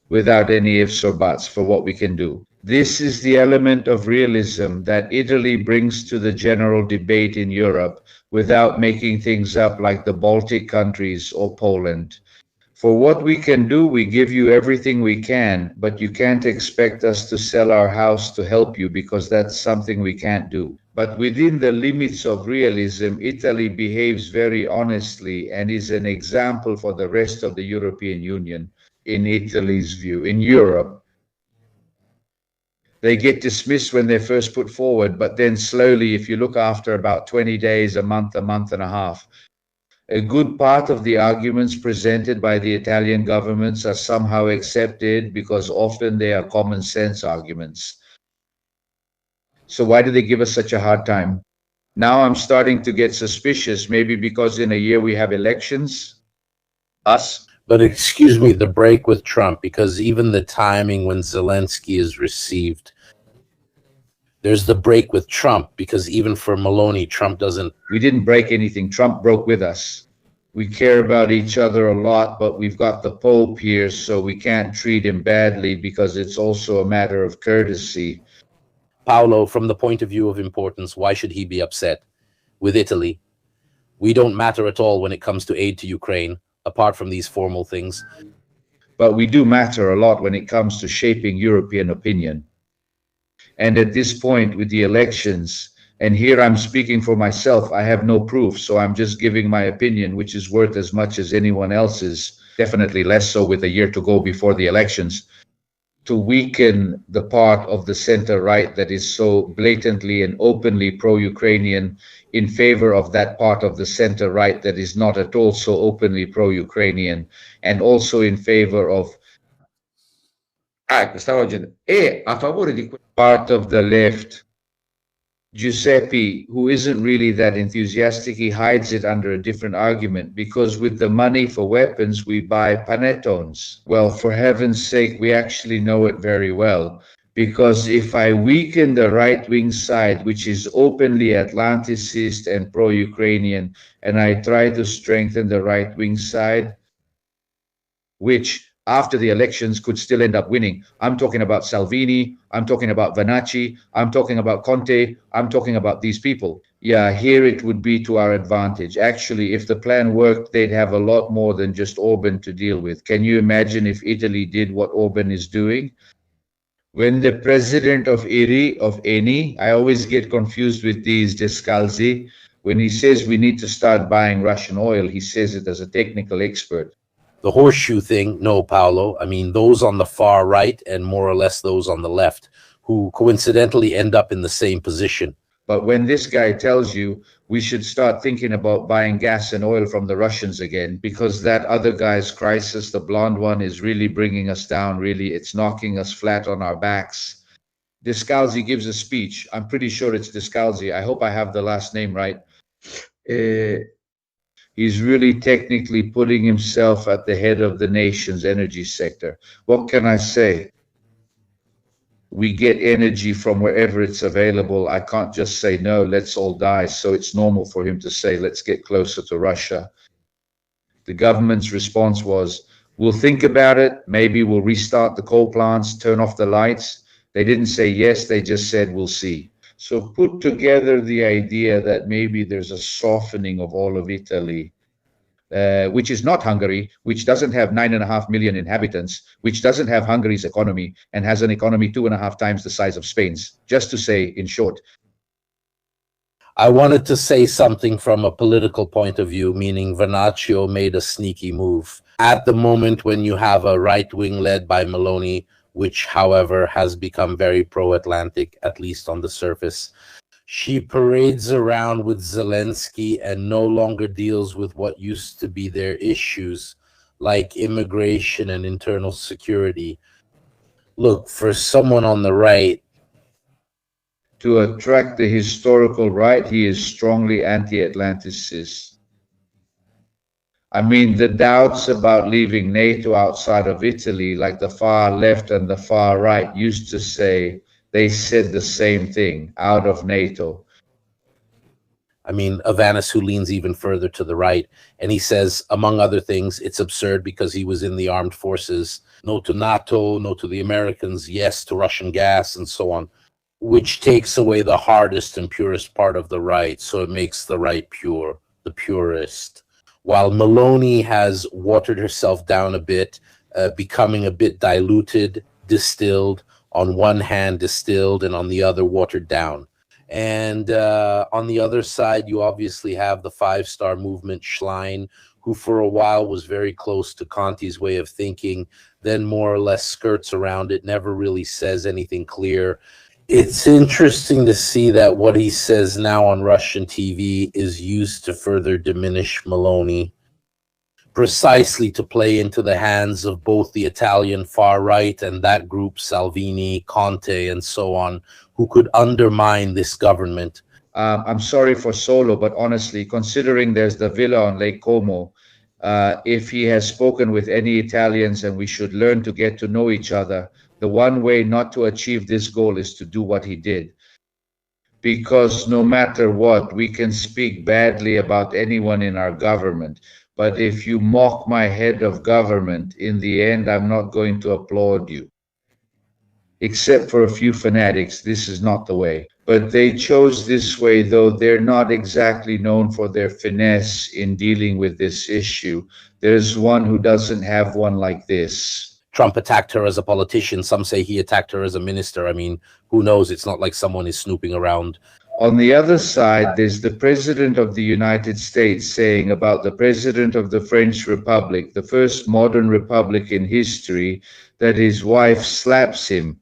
without any ifs or buts for what we can do. This is the element of realism that Italy brings to the general debate in Europe without making things up like the Baltic countries or Poland. For what we can do, we give you everything we can, but you can't expect us to sell our house to help you because that's something we can't do. But within the limits of realism, Italy behaves very honestly and is an example for the rest of the European Union, in Italy's view, in Europe. They get dismissed when they're first put forward, but then slowly, if you look after about 20 days, a month and a half, a good part of the arguments presented by the Italian governments are somehow accepted because often they are common sense arguments. So why do they give us such a hard time? Now I'm starting to get suspicious, maybe because in a year we have elections. Us? But excuse me, the break with Trump, because even the timing when Zelensky is received, there's the break with Trump, because even for Meloni, Trump doesn't. We didn't break anything. Trump broke with us. We care about each other a lot, but we've got the Pope here, so we can't treat him badly because it's also a matter of courtesy. Paolo, from the point of view of importance, why should he be upset? With Italy, we don't matter at all when it comes to aid to Ukraine, apart from these formal things. But we do matter a lot when it comes to shaping European opinion. And at this point with the elections, and here I'm speaking for myself, I have no proof, so I'm just giving my opinion, which is worth as much as anyone else's, definitely less so with a year to go before the elections, to weaken the part of the center-right that is so blatantly and openly pro-Ukrainian in favor of that part of the center-right that is not at all so openly pro-Ukrainian, and also in favor of a favore di part of the left. Giuseppe, who isn't really that enthusiastic, he hides it under a different argument, because with the money for weapons, we buy panettones. Well, for heaven's sake, we actually know it very well. Because if I weaken the right-wing side, which is openly Atlanticist and pro-Ukrainian, and I try to strengthen the right-wing side, which after the elections could still end up winning. I'm talking about Salvini, I'm talking about Vanacci, I'm talking about Conte, I'm talking about these people. Yeah, here it would be to our advantage. Actually, if the plan worked, they'd have a lot more than just Orban to deal with. Can you imagine if Italy did what Orban is doing? When the president of Eni, I always get confused with these Descalzi, when he says we need to start buying Russian oil, he says it as a technical expert. The horseshoe thing, no, Paolo. I mean, those on the far right and more or less those on the left, who coincidentally end up in the same position. But when this guy tells you we should start thinking about buying gas and oil from the Russians again, because that other guy's crisis, the blonde one, is really bringing us down, really, it's knocking us flat on our backs. Descalzi gives a speech. I'm pretty sure it's Descalzi. I hope I have the last name right. He's really technically putting himself at the head of the nation's energy sector. What can I say? We get energy from wherever it's available. I can't just say, no, let's all die. So it's normal for him to say, let's get closer to Russia. The government's response was, we'll think about it. Maybe we'll restart the coal plants, turn off the lights. They didn't say yes, they just said, we'll see. So put together the idea that maybe there's a softening of all of Italy, which is not Hungary, which doesn't have 9.5 million inhabitants, which doesn't have Hungary's economy, and has an economy 2.5 times the size of Spain's. Just to say, in short. I wanted to say something from a political point of view, meaning Vernaccio made a sneaky move. At the moment when you have a right wing led by Meloni, which, however, has become very pro-Atlantic, at least on the surface, she parades around with Zelensky and no longer deals with what used to be their issues, like immigration and internal security. Look, for someone on the right, To attract the historical right, he is strongly anti-Atlanticist. I mean, the doubts about leaving NATO outside of Italy, like the far left and the far right used to say, they said the same thing, out of NATO. I mean, a Vance who leans even further to the right. And he says, among other things, it's absurd because he was in the armed forces. No to NATO, no to the Americans, yes to Russian gas, and so on, which takes away the hardest and purest part of the right. So it makes the right pure, the purest. While Meloni has watered herself down a bit, becoming a bit diluted, distilled, on one hand distilled and on the other watered down. And on the other side, you obviously have the five-star movement Schlein, who for a while was very close to Conti's way of thinking, then more or less skirts around it, never really says anything clear. It's interesting to see that what he says now on Russian TV is used to further diminish Meloni, precisely to play into the hands of both the Italian far right and that group, Salvini, Conte, and so on, who could undermine this government. I'm sorry for Solo, but honestly, considering there's the villa on Lake Como, if he has spoken with any Italians and we should learn to get to know each other, the one way not to achieve this goal is to do what he did. Because no matter what, we can speak badly about anyone in our government. But if you mock my head of government, in the end, I'm not going to applaud you. Except for a few fanatics, this is not the way. But they chose this way, though they're not exactly known for their finesse in dealing with this issue. There's one who doesn't have one like this. Trump attacked her as a politician. Some say he attacked her as a minister. I mean, who knows? It's not like someone is snooping around. On the other side, there's the President of the United States saying about the President of the French Republic, the first modern republic in history, that his wife slaps him.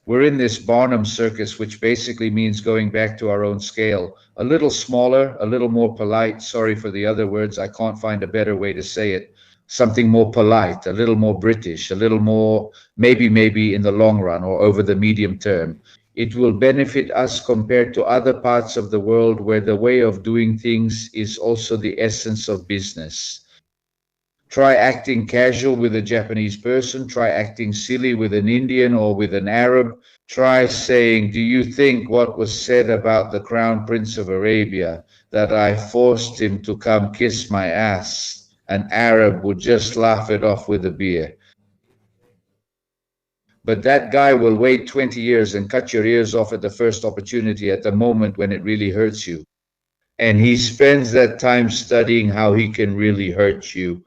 We're in this Barnum circus, which basically means going back to our own scale. A little smaller, a little more polite. Sorry for the other words. I can't find a better way to say it. Something more polite, a little more British, a little more, maybe in the long run or over the medium term. It will benefit us compared to other parts of the world where the way of doing things is also the essence of business. Try acting casual with a Japanese person, try acting silly with an Indian or with an Arab. Try saying, do you think what was said about the Crown Prince of Arabia, that I forced him to come kiss my ass? An Arab would just laugh it off with a beer. But that guy will wait 20 years and cut your ears off at the first opportunity, at the moment when it really hurts you. And he spends that time studying how he can really hurt you.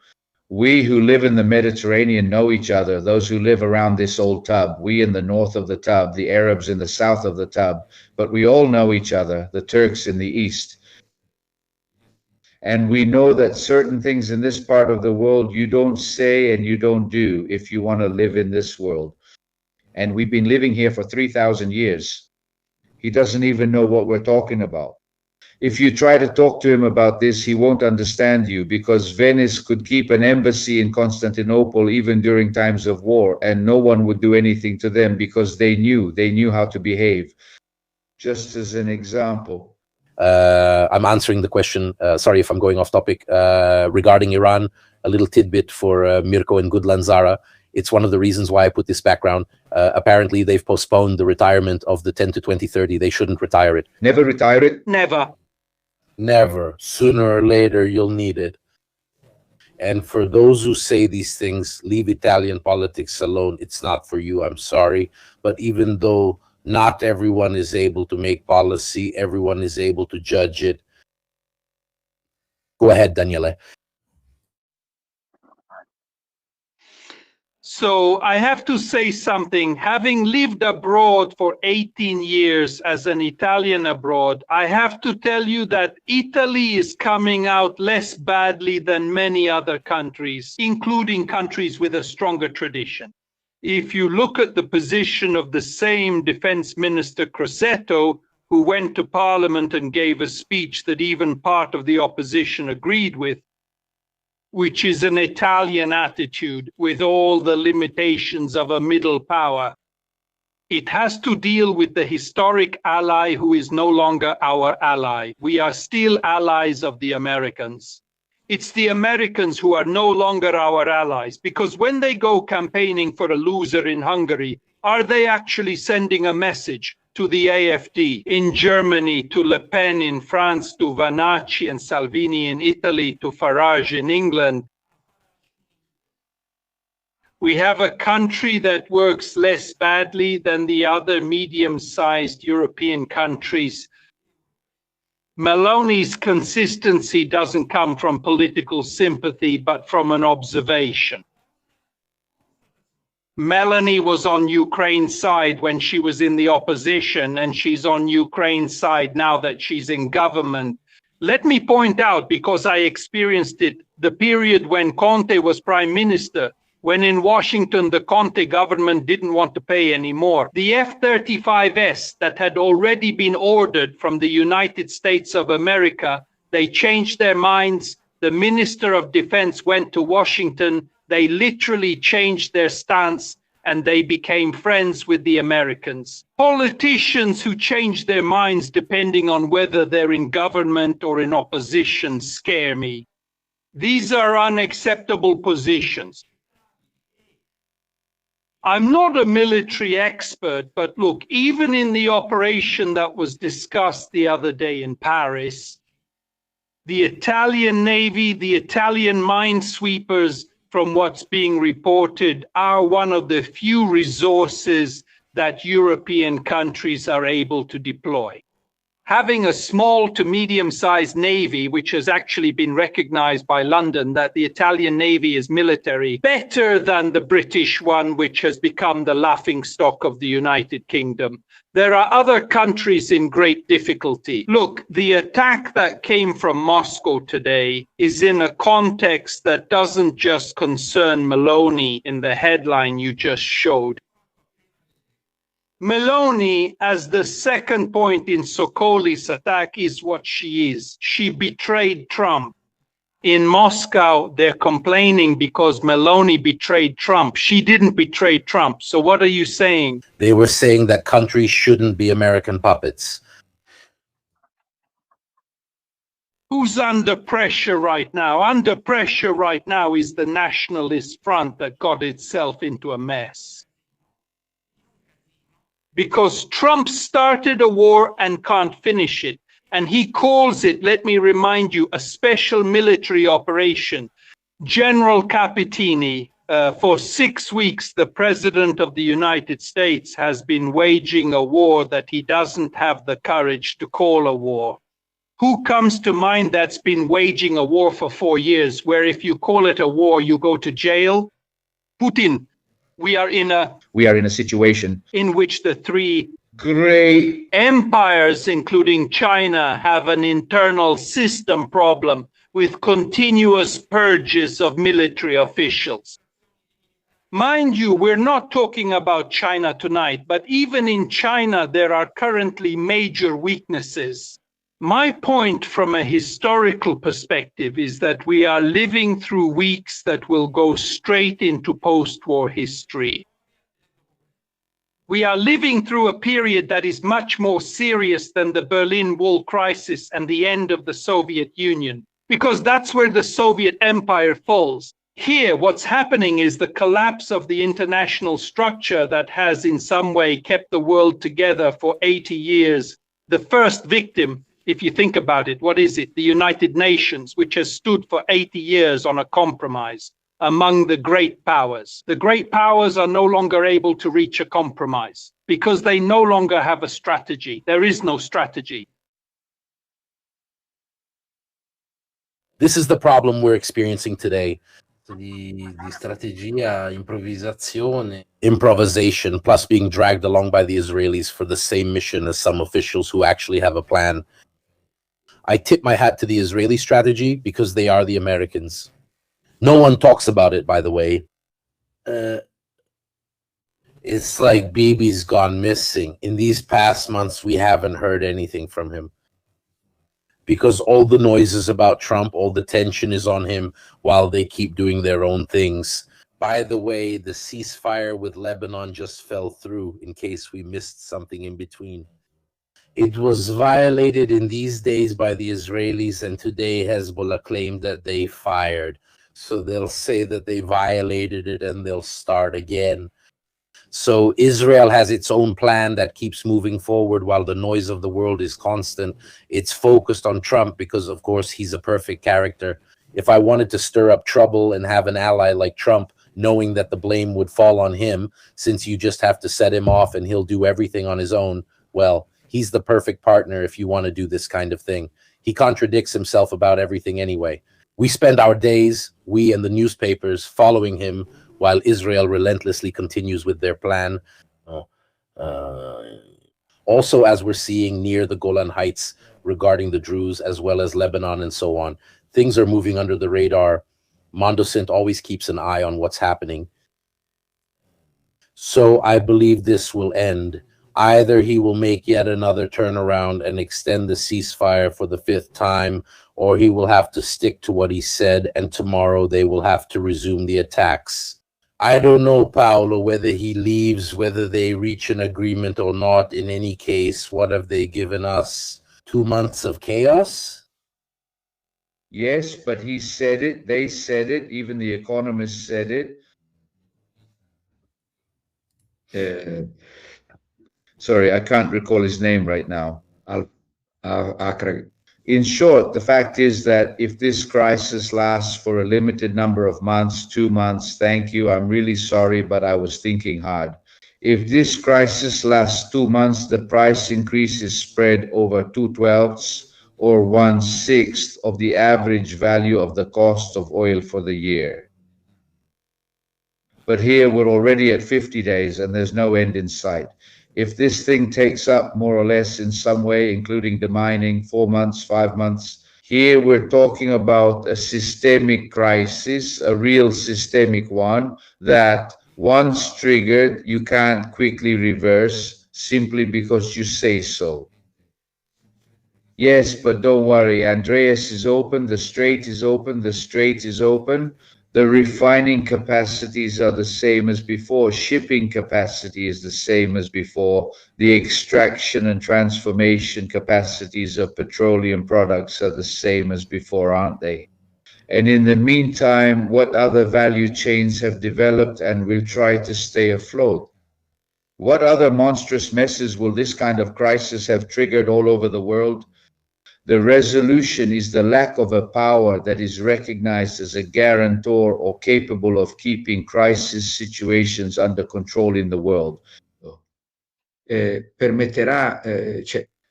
We who live in the Mediterranean know each other, those who live around this old tub, we in the north of the tub, the Arabs in the south of the tub, but we all know each other, the Turks in the east. And we know that certain things in this part of the world you don't say and you don't do if you want to live in this world. And we've been living here for 3,000 years. He doesn't even know what we're talking about. If you try to talk to him about this, he won't understand you, because Venice could keep an embassy in Constantinople even during times of war, and no one would do anything to them because they knew how to behave. Just as an example. I'm answering the question, sorry if I'm going off topic, regarding Iran, a little tidbit for Mirko and good Lanzara. It's one of the reasons why I put this background. Apparently, they've postponed the retirement of the 10 to 2030. They shouldn't retire it. Never retire it? Never. Never. Sooner or later, you'll need it. And for those who say these things, leave Italian politics alone. It's not for you. I'm sorry. But even though not everyone is able to make policy, everyone is able to judge it. Go ahead, Daniele. So I have to say something. Having lived abroad for 18 years as an Italian abroad, I have to tell you that Italy is coming out less badly than many other countries, including countries with a stronger tradition. If you look at the position of the same Defense Minister Crosetto, who went to Parliament and gave a speech that even part of the opposition agreed with, which is an Italian attitude with all the limitations of a middle power. It has to deal with the historic ally who is no longer our ally. We are still allies of the Americans. It's the Americans who are no longer our allies, because when they go campaigning for a loser in Hungary, are they actually sending a message to the AfD in Germany, to Le Pen in France, to Vanacci and Salvini in Italy, to Farage in England? We have a country that works less badly than the other medium-sized European countries. Meloni's consistency doesn't come from political sympathy, but from an observation. Melanie was on Ukraine's side when she was in the opposition, and she's on Ukraine's side now that she's in government. Let me point out, because I experienced it, the period when Conte was prime minister, when in Washington the Conte government didn't want to pay anymore. The F-35S that had already been ordered from the United States of America, they changed their minds. The Minister of Defense went to Washington. They literally changed their stance and they became friends with the Americans. Politicians who change their minds depending on whether they're in government or in opposition scare me. These are unacceptable positions. I'm not a military expert, but look, even in the operation that was discussed the other day in Paris, the Italian Navy, the Italian minesweepers, from what's being reported, are one of the few resources that European countries are able to deploy. Having a small to medium-sized navy, which has actually been recognized by London, that the Italian Navy is military, better than the British one, which has become the laughingstock of the United Kingdom. There are other countries in great difficulty. Look, the attack that came from Moscow today is in a context that doesn't just concern Meloni in the headline you just showed. Meloni, as the second point in Sokoli's attack, is what she is. She betrayed Trump. In Moscow, they're complaining because Meloni betrayed Trump. She didn't betray Trump. So what are you saying? They were saying that countries shouldn't be American puppets. Who's under pressure right now? Under pressure right now is the nationalist front that got itself into a mess. Because Trump started a war and can't finish it. And he calls it, let me remind you, a special military operation. General Capitini, for 6 weeks, the President of the United States has been waging a war that he doesn't have the courage to call a war. Who comes to mind that's been waging a war for 4 years, where if you call it a war, you go to jail? Putin. We are in a situation in which the three great empires, including China, have an internal system problem with continuous purges of military officials. Mind you, we're not talking about China tonight, but even in China, there are currently major weaknesses. My point from a historical perspective is that we are living through weeks that will go straight into post-war history. We are living through a period that is much more serious than the Berlin Wall crisis and the end of the Soviet Union, because that's where the Soviet Empire falls. Here, what's happening is the collapse of the international structure that has in some way kept the world together for 80 years. The first victim, if you think about it, what is it? The United Nations, which has stood for 80 years on a compromise among the great powers. The great powers are no longer able to reach a compromise because they no longer have a strategy. There is no strategy. This is the problem we're experiencing today. di strategia, improvisation, plus being dragged along by the Israelis for the same mission as some officials who actually have a plan. I tip my hat to the Israeli strategy because they are the Americans. No one talks about it, by the way. It's like Bibi's gone missing. In these past months, we haven't heard anything from him because all the noise is about Trump, all the tension is on him while they keep doing their own things. By the way, the ceasefire with Lebanon just fell through in case we missed something in between. It was violated in these days by the Israelis, and today Hezbollah claimed that they fired. So they'll say that they violated it and they'll start again. So Israel has its own plan that keeps moving forward while the noise of the world is constant. It's focused on Trump because, of course, he's a perfect character. If I wanted to stir up trouble and have an ally like Trump, knowing that the blame would fall on him, since you just have to set him off and he'll do everything on his own, well, he's the perfect partner if you want to do this kind of thing. He contradicts himself about everything anyway. We spend our days, we and the newspapers, following him while Israel relentlessly continues with their plan. Also, as we're seeing near the Golan Heights regarding the Druze, as well as Lebanon and so on, things are moving under the radar. Mondosint always keeps an eye on what's happening. So I believe this will end. Either he will make yet another turnaround and extend the ceasefire for the 5th time, or he will have to stick to what he said, and tomorrow they will have to resume the attacks. I don't know, Paolo, whether he leaves, whether they reach an agreement or not. In any case, what have they given us? 2 months of chaos? Yes, but he said it, they said it, even the economists said it. Sorry, I can't recall his name right now. In short, the fact is that if this crisis lasts for a limited number of months, 2 months, thank you, I'm really sorry, but I was thinking hard. If this crisis lasts 2 months, the price increase is spread over 2/12 or 1/6 of the average value of the cost of oil for the year. But here we're already at 50 days and there's no end in sight. If this thing takes up more or less in some way, including demining, 4 months, 5 months, here we're talking about a systemic crisis, a real systemic one, that once triggered, you can't quickly reverse simply because you say so. Yes, but don't worry, Andreas is open, the strait is open, the strait is open. The refining capacities are the same as before. Shipping capacity is the same as before. The extraction and transformation capacities of petroleum products are the same as before, aren't they? And in the meantime, what other value chains have developed and will try to stay afloat? What other monstrous messes will this kind of crisis have triggered all over the world? The resolution is the lack of a power that is recognized as a guarantor or capable of keeping crisis situations under control in the world.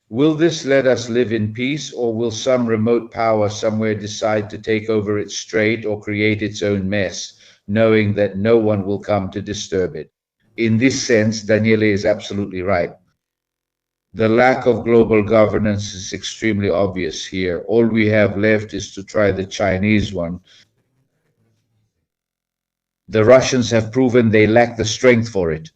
Will this let us live in peace, or will some remote power somewhere decide to take over its strait or create its own mess, knowing that no one will come to disturb it? In this sense, Daniele is absolutely right. The lack of global governance is extremely obvious here. All we have left is to try the Chinese one. The Russians have proven they lack the strength for it.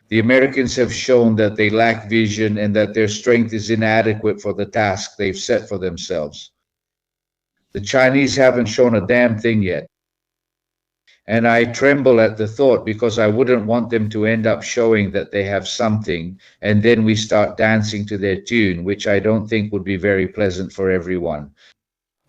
The Americans have shown that they lack vision and that their strength is inadequate for the task they've set for themselves. The Chinese haven't shown a damn thing yet. And I tremble at the thought because I wouldn't want them to end up showing that they have something, and then we start dancing to their tune, which I don't think would be very pleasant for everyone.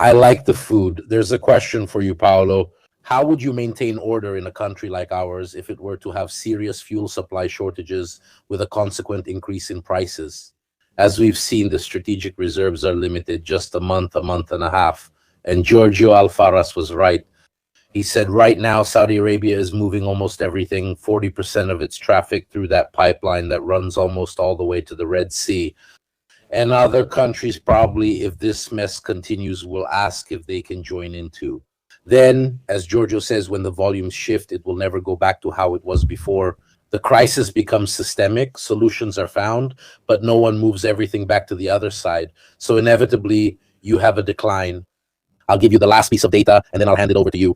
I like the food. There's a question for you, Paolo. How would you maintain order in a country like ours if it were to have serious fuel supply shortages with a consequent increase in prices? As we've seen, the strategic reserves are limited just a month and a half. And Giorgio Alfaras was right. He said right now Saudi Arabia is moving almost everything, 40% of its traffic through that pipeline that runs almost all the way to the Red Sea. And other countries probably, if this mess continues, will ask if they can join in too. Then, as Giorgio says, when the volumes shift, it will never go back to how it was before. The crisis becomes systemic, solutions are found, but no one moves everything back to the other side. So inevitably, you have a decline. I'll give you the last piece of data, and then I'll hand it over to you.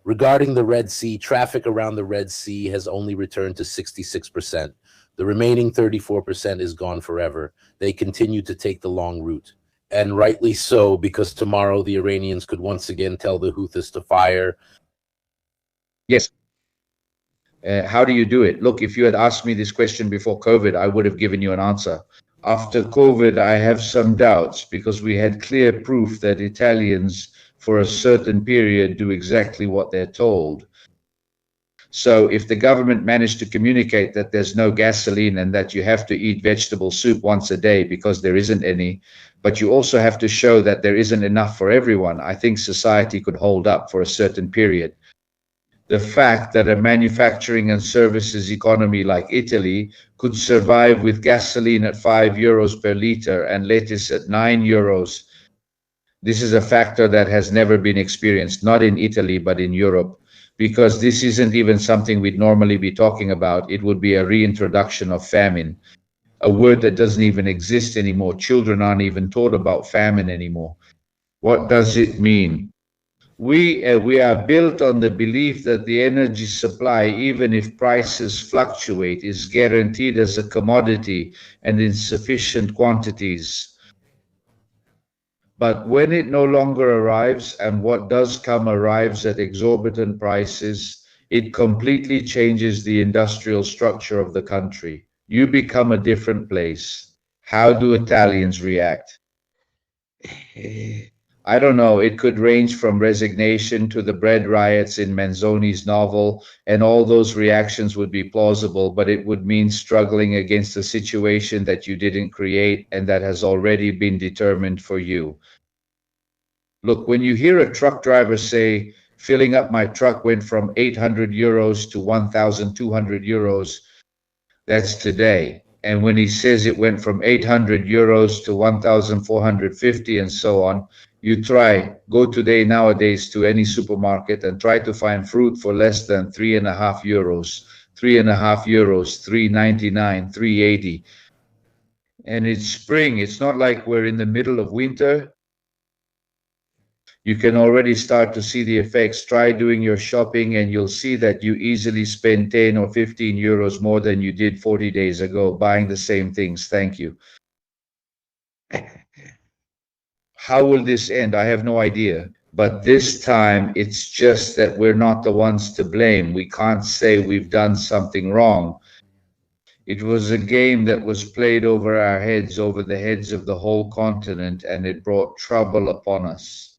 Regarding the Red Sea, traffic around the Red Sea has only returned to 66%. The remaining 34% is gone forever. They continue to take the long route. And rightly so, because tomorrow the Iranians could once again tell the Houthis to fire. Yes. How do you do it? Look, if you had asked me this question before COVID, I would have given you an answer. After COVID, I have some doubts because we had clear proof that Italians, for a certain period, do exactly what they're told. So if the government managed to communicate that there's no gasoline and that you have to eat vegetable soup once a day because there isn't any, but you also have to show that there isn't enough for everyone, I think society could hold up for a certain period. The fact that a manufacturing and services economy like Italy could survive with gasoline at 5 euros per liter and lettuce at 9 euros, this is a factor that has never been experienced, not in Italy, but in Europe, because this isn't even something we'd normally be talking about. It would be a reintroduction of famine, a word that doesn't even exist anymore. Children aren't even taught about famine anymore. What does it mean? We are built on the belief that the energy supply, even if prices fluctuate, is guaranteed as a commodity and in sufficient quantities. But when it no longer arrives, and what does come arrives at exorbitant prices, it completely changes the industrial structure of the country. You become a different place. How do Italians react? I don't know. It could range from resignation to the bread riots in Manzoni's novel, and all those reactions would be plausible, but it would mean struggling against a situation that you didn't create and that has already been determined for you. Look, when you hear a truck driver say, filling up my truck went from 800 euros to 1,200 euros, that's today. And when he says it went from 800 euros to 1,450 and so on, you go today nowadays to any supermarket and try to find fruit for less than 3.5 euros, 3.5 euros, 3.99, 3.80. And it's spring. It's not like we're in the middle of winter. You can already start to see the effects. Try doing your shopping and you'll see that you easily spend 10 or 15 euros more than you did 40 days ago buying the same things. Thank you. How will this end? I have no idea. But this time, it's just that we're not the ones to blame. We can't say we've done something wrong. It was a game that was played over our heads, over the heads of the whole continent, and it brought trouble upon us.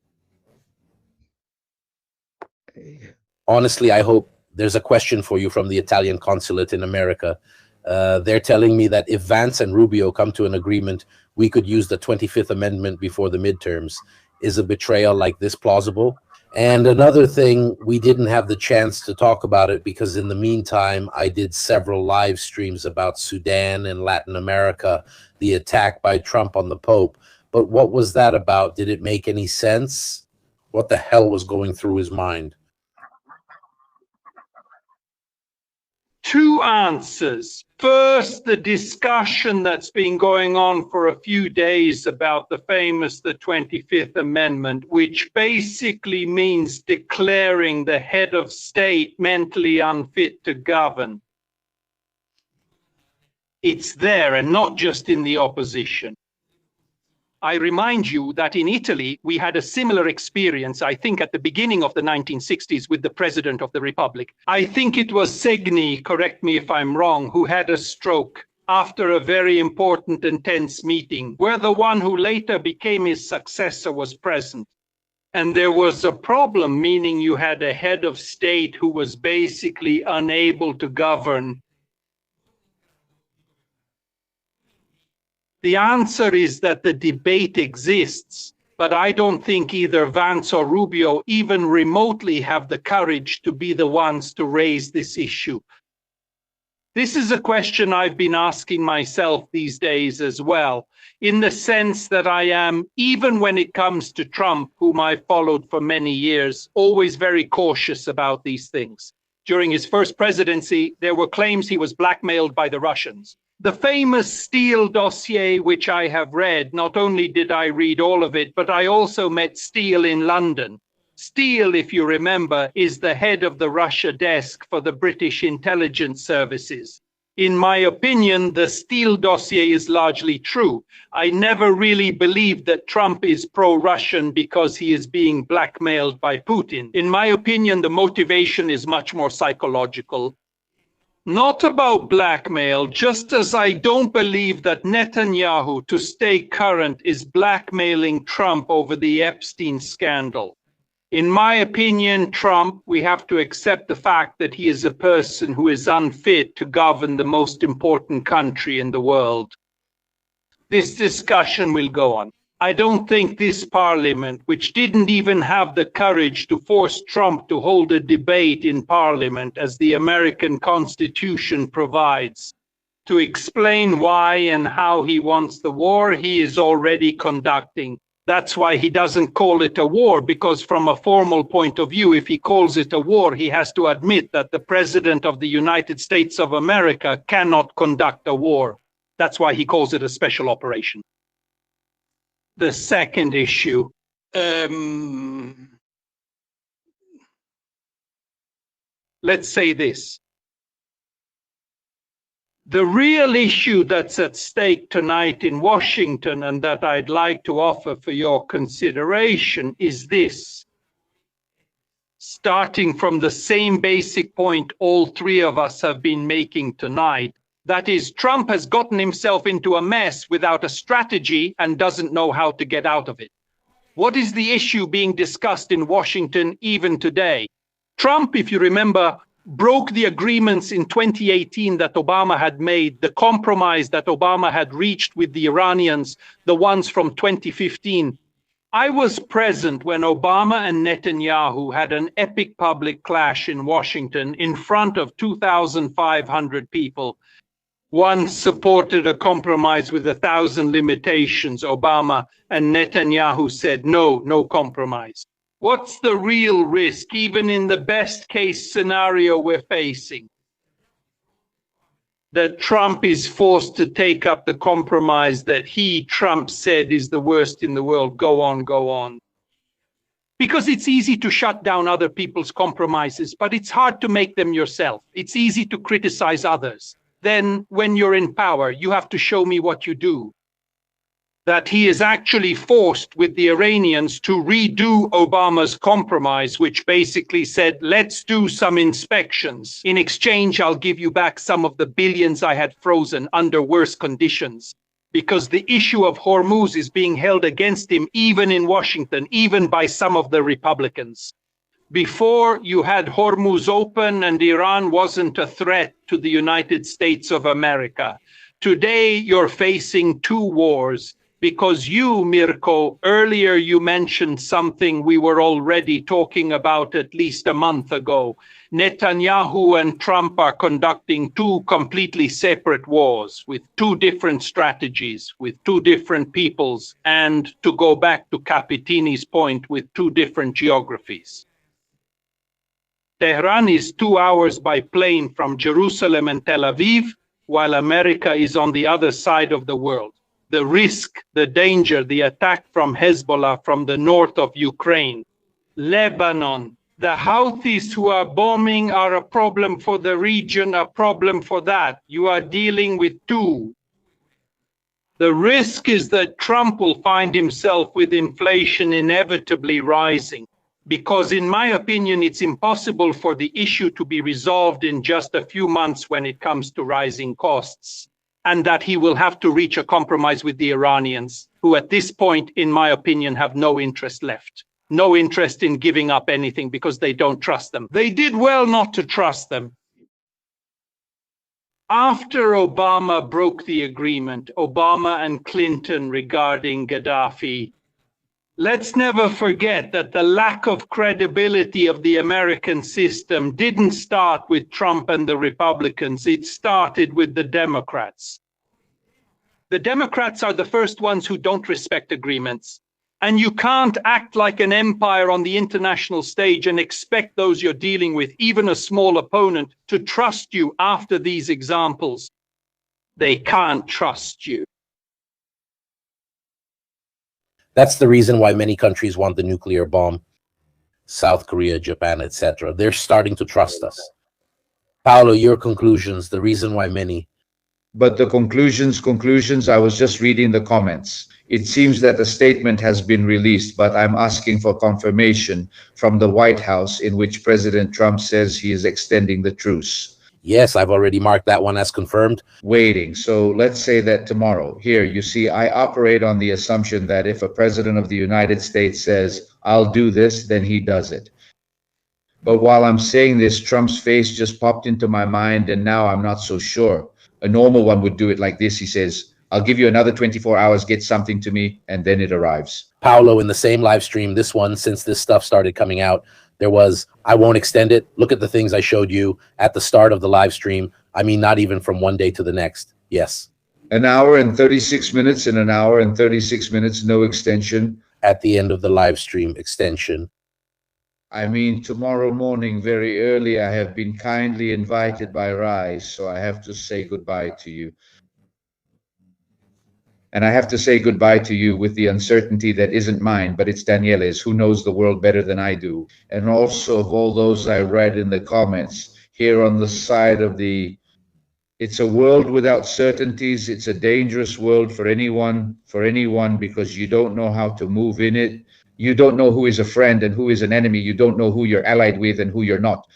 Honestly, I hope there's a question for you from the Italian consulate in America. They're telling me that if Vance and Rubio come to an agreement, we could use the 25th Amendment before the midterms. Is a betrayal like this plausible? And another thing, we didn't have the chance to talk about it because in the meantime, I did several live streams about Sudan and Latin America, the attack by Trump on the Pope. But what was that about? Did it make any sense? What the hell was going through his mind? Two answers. First, the discussion that's been going on for a few days about the 25th Amendment, which basically means declaring the head of state mentally unfit to govern. It's there, and not just in the opposition. I remind you that in Italy, we had a similar experience, I think, at the beginning of the 1960s with the President of the Republic. I think it was Segni, correct me if I'm wrong, who had a stroke after a very important and tense meeting, where the one who later became his successor was present. And there was a problem, meaning you had a head of state who was basically unable to govern. The answer is that the debate exists, but I don't think either Vance or Rubio even remotely have the courage to be the ones to raise this issue. This is a question I've been asking myself these days as well, in the sense that I am, even when it comes to Trump, whom I followed for many years, always very cautious about these things. During his first presidency, there were claims he was blackmailed by the Russians. The famous Steele dossier, which I have read, not only did I read all of it, but I also met Steele in London. Steele, if you remember, is the head of the Russia desk for the British intelligence services. In my opinion, the Steele dossier is largely true. I never really believed that Trump is pro-Russian because he is being blackmailed by Putin. In my opinion, the motivation is much more psychological. Not about blackmail, just as I don't believe that Netanyahu, to stay current, is blackmailing Trump over the Epstein scandal. In my opinion, Trump, we have to accept the fact that he is a person who is unfit to govern the most important country in the world. This discussion will go on. I don't think this parliament, which didn't even have the courage to force Trump to hold a debate in parliament as the American Constitution provides, to explain why and how he wants the war he is already conducting. That's why he doesn't call it a war, because from a formal point of view, if he calls it a war, he has to admit that the President of the United States of America cannot conduct a war. That's why he calls it a special operation. The second issue, let's say this. The real issue that's at stake tonight in Washington and that I'd like to offer for your consideration is this. Starting from the same basic point all three of us have been making tonight, that is, Trump has gotten himself into a mess without a strategy and doesn't know how to get out of it. What is the issue being discussed in Washington even today? Trump, if you remember, broke the agreements in 2018 that Obama had made, the compromise that Obama had reached with the Iranians, the ones from 2015. I was present when Obama and Netanyahu had an epic public clash in Washington in front of 2,500 people. One supported a compromise with 1,000 limitations, Obama, and Netanyahu said, no compromise. What's the real risk, even in the best case scenario we're facing? That Trump is forced to take up the compromise that Trump said is the worst in the world. Go on. Because it's easy to shut down other people's compromises, but it's hard to make them yourself. It's easy to criticize others. Then when you're in power, you have to show me what you do. That he is actually forced with the Iranians to redo Obama's compromise, which basically said, let's do some inspections. In exchange, I'll give you back some of the billions I had frozen under worse conditions. Because the issue of Hormuz is being held against him, even in Washington, even by some of the Republicans. Before, you had Hormuz open and Iran wasn't a threat to the United States of America. Today, you're facing two wars. Because you, Mirko, earlier you mentioned something we were already talking about at least a month ago. Netanyahu and Trump are conducting two completely separate wars with two different strategies, with two different peoples, and to go back to Capitini's point, with two different geographies. Tehran is 2 hours by plane from Jerusalem and Tel Aviv, while America is on the other side of the world. The risk, the danger, the attack from Hezbollah from the north of Ukraine, Lebanon, the Houthis who are bombing are a problem for the region, a problem for that. You are dealing with two. The risk is that Trump will find himself with inflation inevitably rising, because in my opinion, it's impossible for the issue to be resolved in just a few months when it comes to rising costs. And that he will have to reach a compromise with the Iranians, who at this point, in my opinion, have no interest left. No interest in giving up anything because they don't trust them. They did well not to trust them. After Obama broke the agreement, Obama and Clinton regarding Gaddafi, Let's never forget that the lack of credibility of the American system didn't start with Trump and the Republicans. It started with the Democrats. The Democrats are the first ones who don't respect agreements. And you can't act like an empire on the international stage and expect those you're dealing with, even a small opponent, to trust you after these examples. They can't trust you. That's the reason why many countries want the nuclear bomb. South Korea, Japan, etc. They're starting to trust us. Paolo, your conclusions, the reason why many. But the conclusions, I was just reading the comments. It seems that a statement has been released, but I'm asking for confirmation from the White House in which President Trump says he is extending the truce. Yes, I've already marked that one as confirmed. Waiting. So let's say that tomorrow. Here, you see, I operate on the assumption that if a president of the United States says, I'll do this, then he does it. But while I'm saying this, Trump's face just popped into my mind, and now I'm not so sure. A normal one would do it like this. He says, I'll give you another 24 hours, get something to me, and then it arrives. Paolo, in the same live stream, this one, since this stuff started coming out, there was, I won't extend it. Look at the things I showed you at the start of the live stream. I mean, not even from one day to the next. Yes. An hour and 36 minutes and an hour and 36 minutes, no extension. At the end of the live stream, extension. I mean, tomorrow morning, very early, I have been kindly invited by Rise, so I have to say goodbye to you. And I have to say goodbye to you with the uncertainty that isn't mine, but it's Daniele's, who knows the world better than I do. And also of all those I read in the comments, here on the side of the, it's a world without certainties. It's a dangerous world for anyone, because you don't know how to move in it. You don't know who is a friend and who is an enemy. You don't know who you're allied with and who you're not.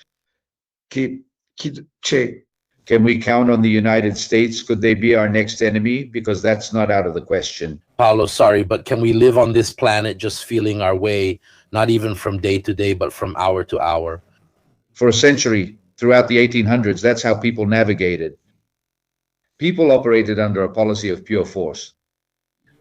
Can we count on the United States? Could they be our next enemy? Because that's not out of the question. Paolo, sorry, but can we live on this planet just feeling our way, not even from day to day, but from hour to hour? For a century, throughout the 1800s, that's how people navigated. People operated under a policy of pure force.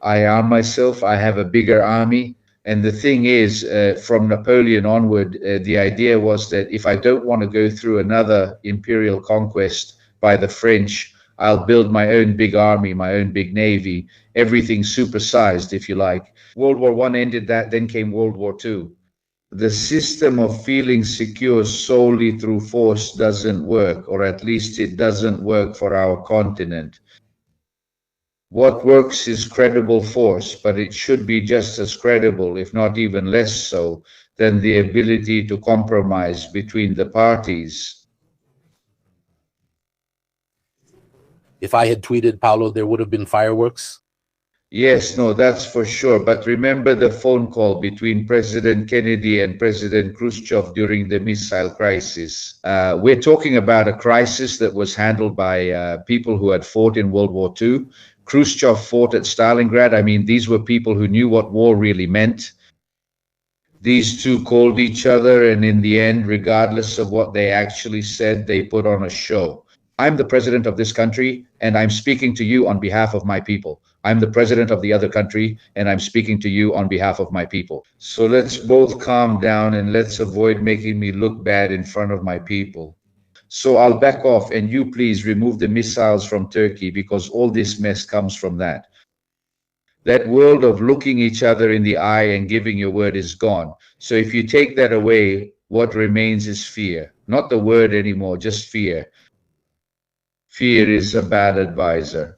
I arm myself, I have a bigger army. And the thing is, from Napoleon onward, the idea was that if I don't want to go through another imperial conquest by the French, I'll build my own big army, my own big navy, everything supersized, if you like. World War I ended that, then came World War II. The system of feeling secure solely through force doesn't work, or at least it doesn't work for our continent. What works is credible force, but it should be just as credible, if not even less so, than the ability to compromise between the parties. If I had tweeted, Paolo, there would have been fireworks? Yes, no, that's for sure. But remember the phone call between President Kennedy and President Khrushchev during the missile crisis. We're talking about a crisis that was handled by people who had fought in World War II. Khrushchev fought at Stalingrad. I mean, these were people who knew what war really meant. These two called each other, and in the end, regardless of what they actually said, they put on a show. I'm the president of this country, and I'm speaking to you on behalf of my people. I'm the president of the other country, and I'm speaking to you on behalf of my people. So let's both calm down and let's avoid making me look bad in front of my people. So I'll back off, and you please remove the missiles from Turkey, because all this mess comes from that. That world of looking each other in the eye and giving your word is gone. So if you take that away, what remains is fear. Not the word anymore, just fear. Fear is a bad advisor.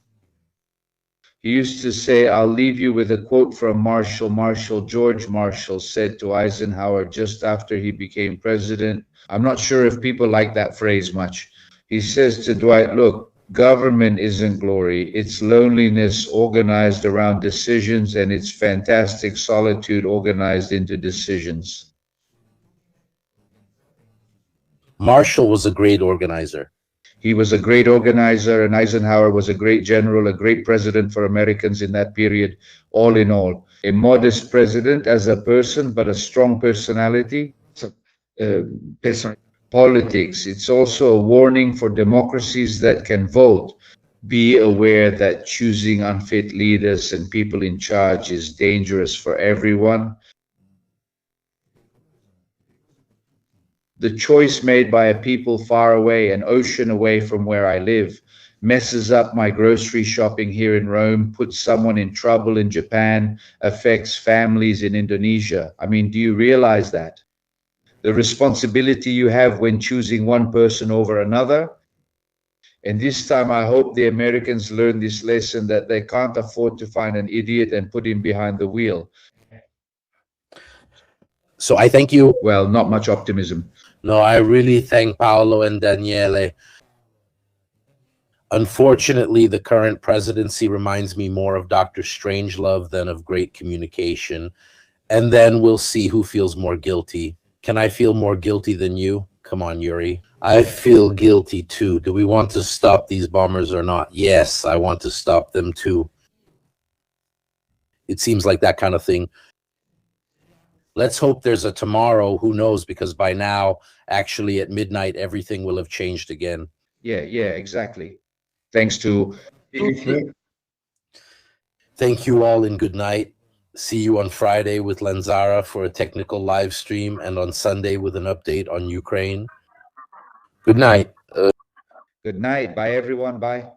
He used to say, I'll leave you with a quote from Marshall. George Marshall said to Eisenhower just after he became president. I'm not sure if people like that phrase much. He says to Dwight, look, government isn't glory. It's loneliness organized around decisions, and it's fantastic solitude organized into decisions. Marshall was a great organizer. He was a great organizer, and Eisenhower was a great general, a great president for Americans in that period, all in all. A modest president as a person, but a strong personality. Politics. It's also a warning for democracies that can vote. Be aware that choosing unfit leaders and people in charge is dangerous for everyone. The choice made by a people far away, an ocean away from where I live, messes up my grocery shopping here in Rome, puts someone in trouble in Japan, affects families in Indonesia. I mean, do you realize that? The responsibility you have when choosing one person over another? And this time, I hope the Americans learn this lesson that they can't afford to find an idiot and put him behind the wheel. So I thank you. Well, not much optimism. No, I really thank Paolo and Daniele. Unfortunately, the current presidency reminds me more of Dr. Strangelove than of great communication. And then we'll see who feels more guilty. Can I feel more guilty than you? Come on, Yuri. I feel guilty too. Do we want to stop these bombers or not? Yes, I want to stop them too. It seems like that kind of thing. Let's hope there's a tomorrow. Who knows? Because by now, actually at midnight, everything will have changed again. Yeah, exactly. Thanks to... Thank you all and good night. See you on Friday with Lanzara for a technical live stream and on Sunday with an update on Ukraine. Good night. Good night. Bye, everyone. Bye.